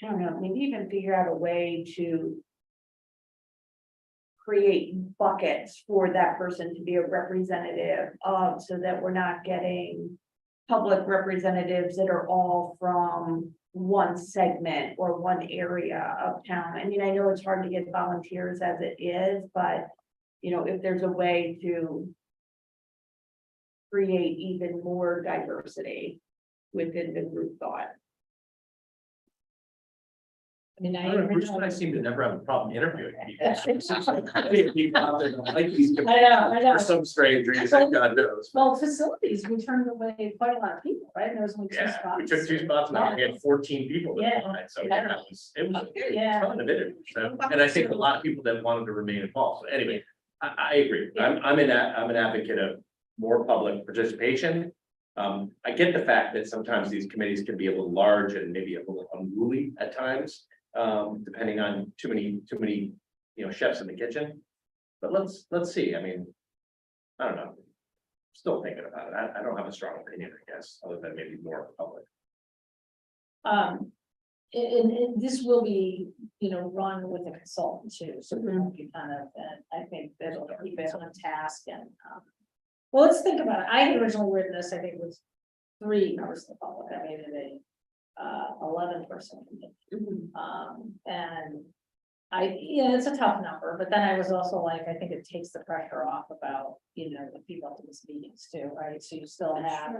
I don't know, maybe even figure out a way to create buckets for that person to be a representative of, so that we're not getting public representatives that are all from one segment or one area of town. I mean, I know it's hard to get volunteers as it is, but, you know, if there's a way to create even more diversity within the group thought. I mean, I don't know, Bruce and I seem to never have a problem interviewing people. People out there don't like these I know. For some strange reason, God knows. Well, facilities, we turned away quite a lot of people, right? There was only 2 Yeah, spots. we took 2 spots now, we had 14 people. that Yeah. applied, So yeah, it was a Yeah. ton of interviews. So, and I think a lot of people that wanted to remain involved. So anyway, I agree. I'm an advocate of more public participation. I get the fact that sometimes these committees can be a little large and maybe a little unruly at times, depending on too many, chefs in the kitchen. But let's see. I mean, I don't know. Still thinking about it. I don't have a strong opinion, I guess, other than maybe more public. And this will be, run with a consultant too, so we won't be kind of, and I think that'll keep it on task and, well, let's think about it. I had originally written this, I think it was 3 members of the public, I made it a 11-person committee. And it's a tough number, but then I was also like, I think it takes the pressure off about, the people at these meetings too, right? So you still have.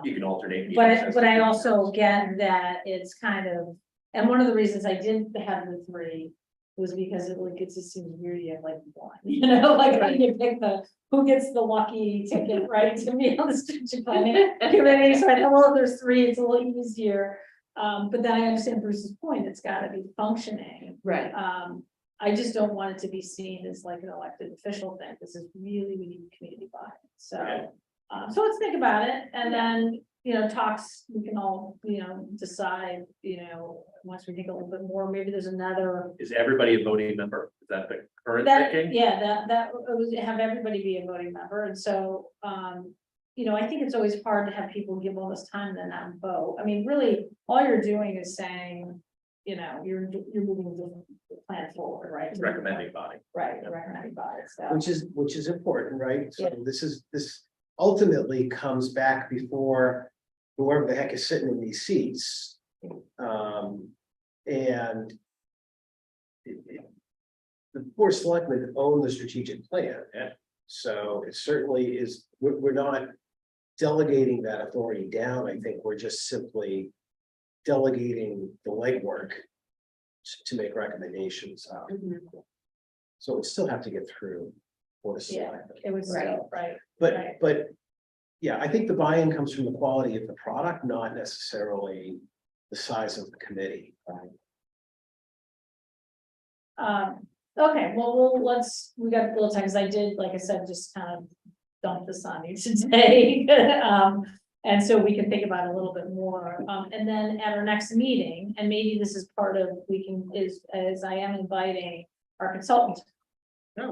You can alternate. meetings. But I also get that it's kind of, and one of the reasons I didn't have the 3 was because it just seems weird, you have like 1, like when you pick who gets the lucky ticket, right, to be on the strategic planning committee, so I thought, well, if there's 3, it's a little easier. But then I understand Bruce's point, it's gotta be functioning. Right. I just don't want it to be seen as like an elected official thing, this is really, we need community buy-in, so. Yeah. So let's think about it, and then, talks, we can all, decide, once we think a little bit more, maybe there's another. Is everybody a voting member? Is that the current That, thinking? yeah, that was, have everybody be a voting member, and so, I think it's always hard to have people give all this time and then not vote. I mean, really, all you're doing is saying, you're moving the plan forward, right? Recommending body. Right, the recommending body, so. Which is important, right? So Yeah. this ultimately comes back before whoever the heck is sitting in these seats. And the board of selectmen own the strategic plan. Yeah. So it certainly is, we're not delegating that authority down. I think we're just simply delegating the legwork to make recommendations. So we still have to get through. Board of Yeah, Selectmen. it was, Right. right, But, yeah, I think the buy-in comes from the quality of the product, not necessarily the size of the committee. Okay, well, we got a little time, because I did, like I said, just kind of dump this on you today. And so we can think about it a little bit more, and then at our next meeting, and maybe this is part of, as I am inviting our consultant.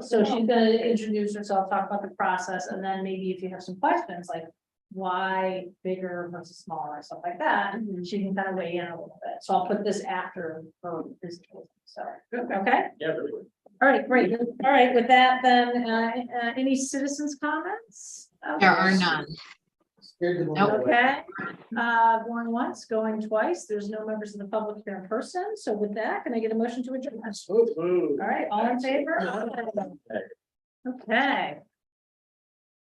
So she's gonna introduce herself, talk about the process, and then maybe if you have some questions, like why bigger versus smaller, and stuff like that, she can kind of weigh in a little bit. So I'll put this after her presentation, so, okay? Yeah, really good. All right, great. All right, with that, then, any citizens' comments? There are none. Okay, going once, going twice. There's no members of the public here in person. So with that, can I get a motion to adjourn? All right, all in favor? Okay.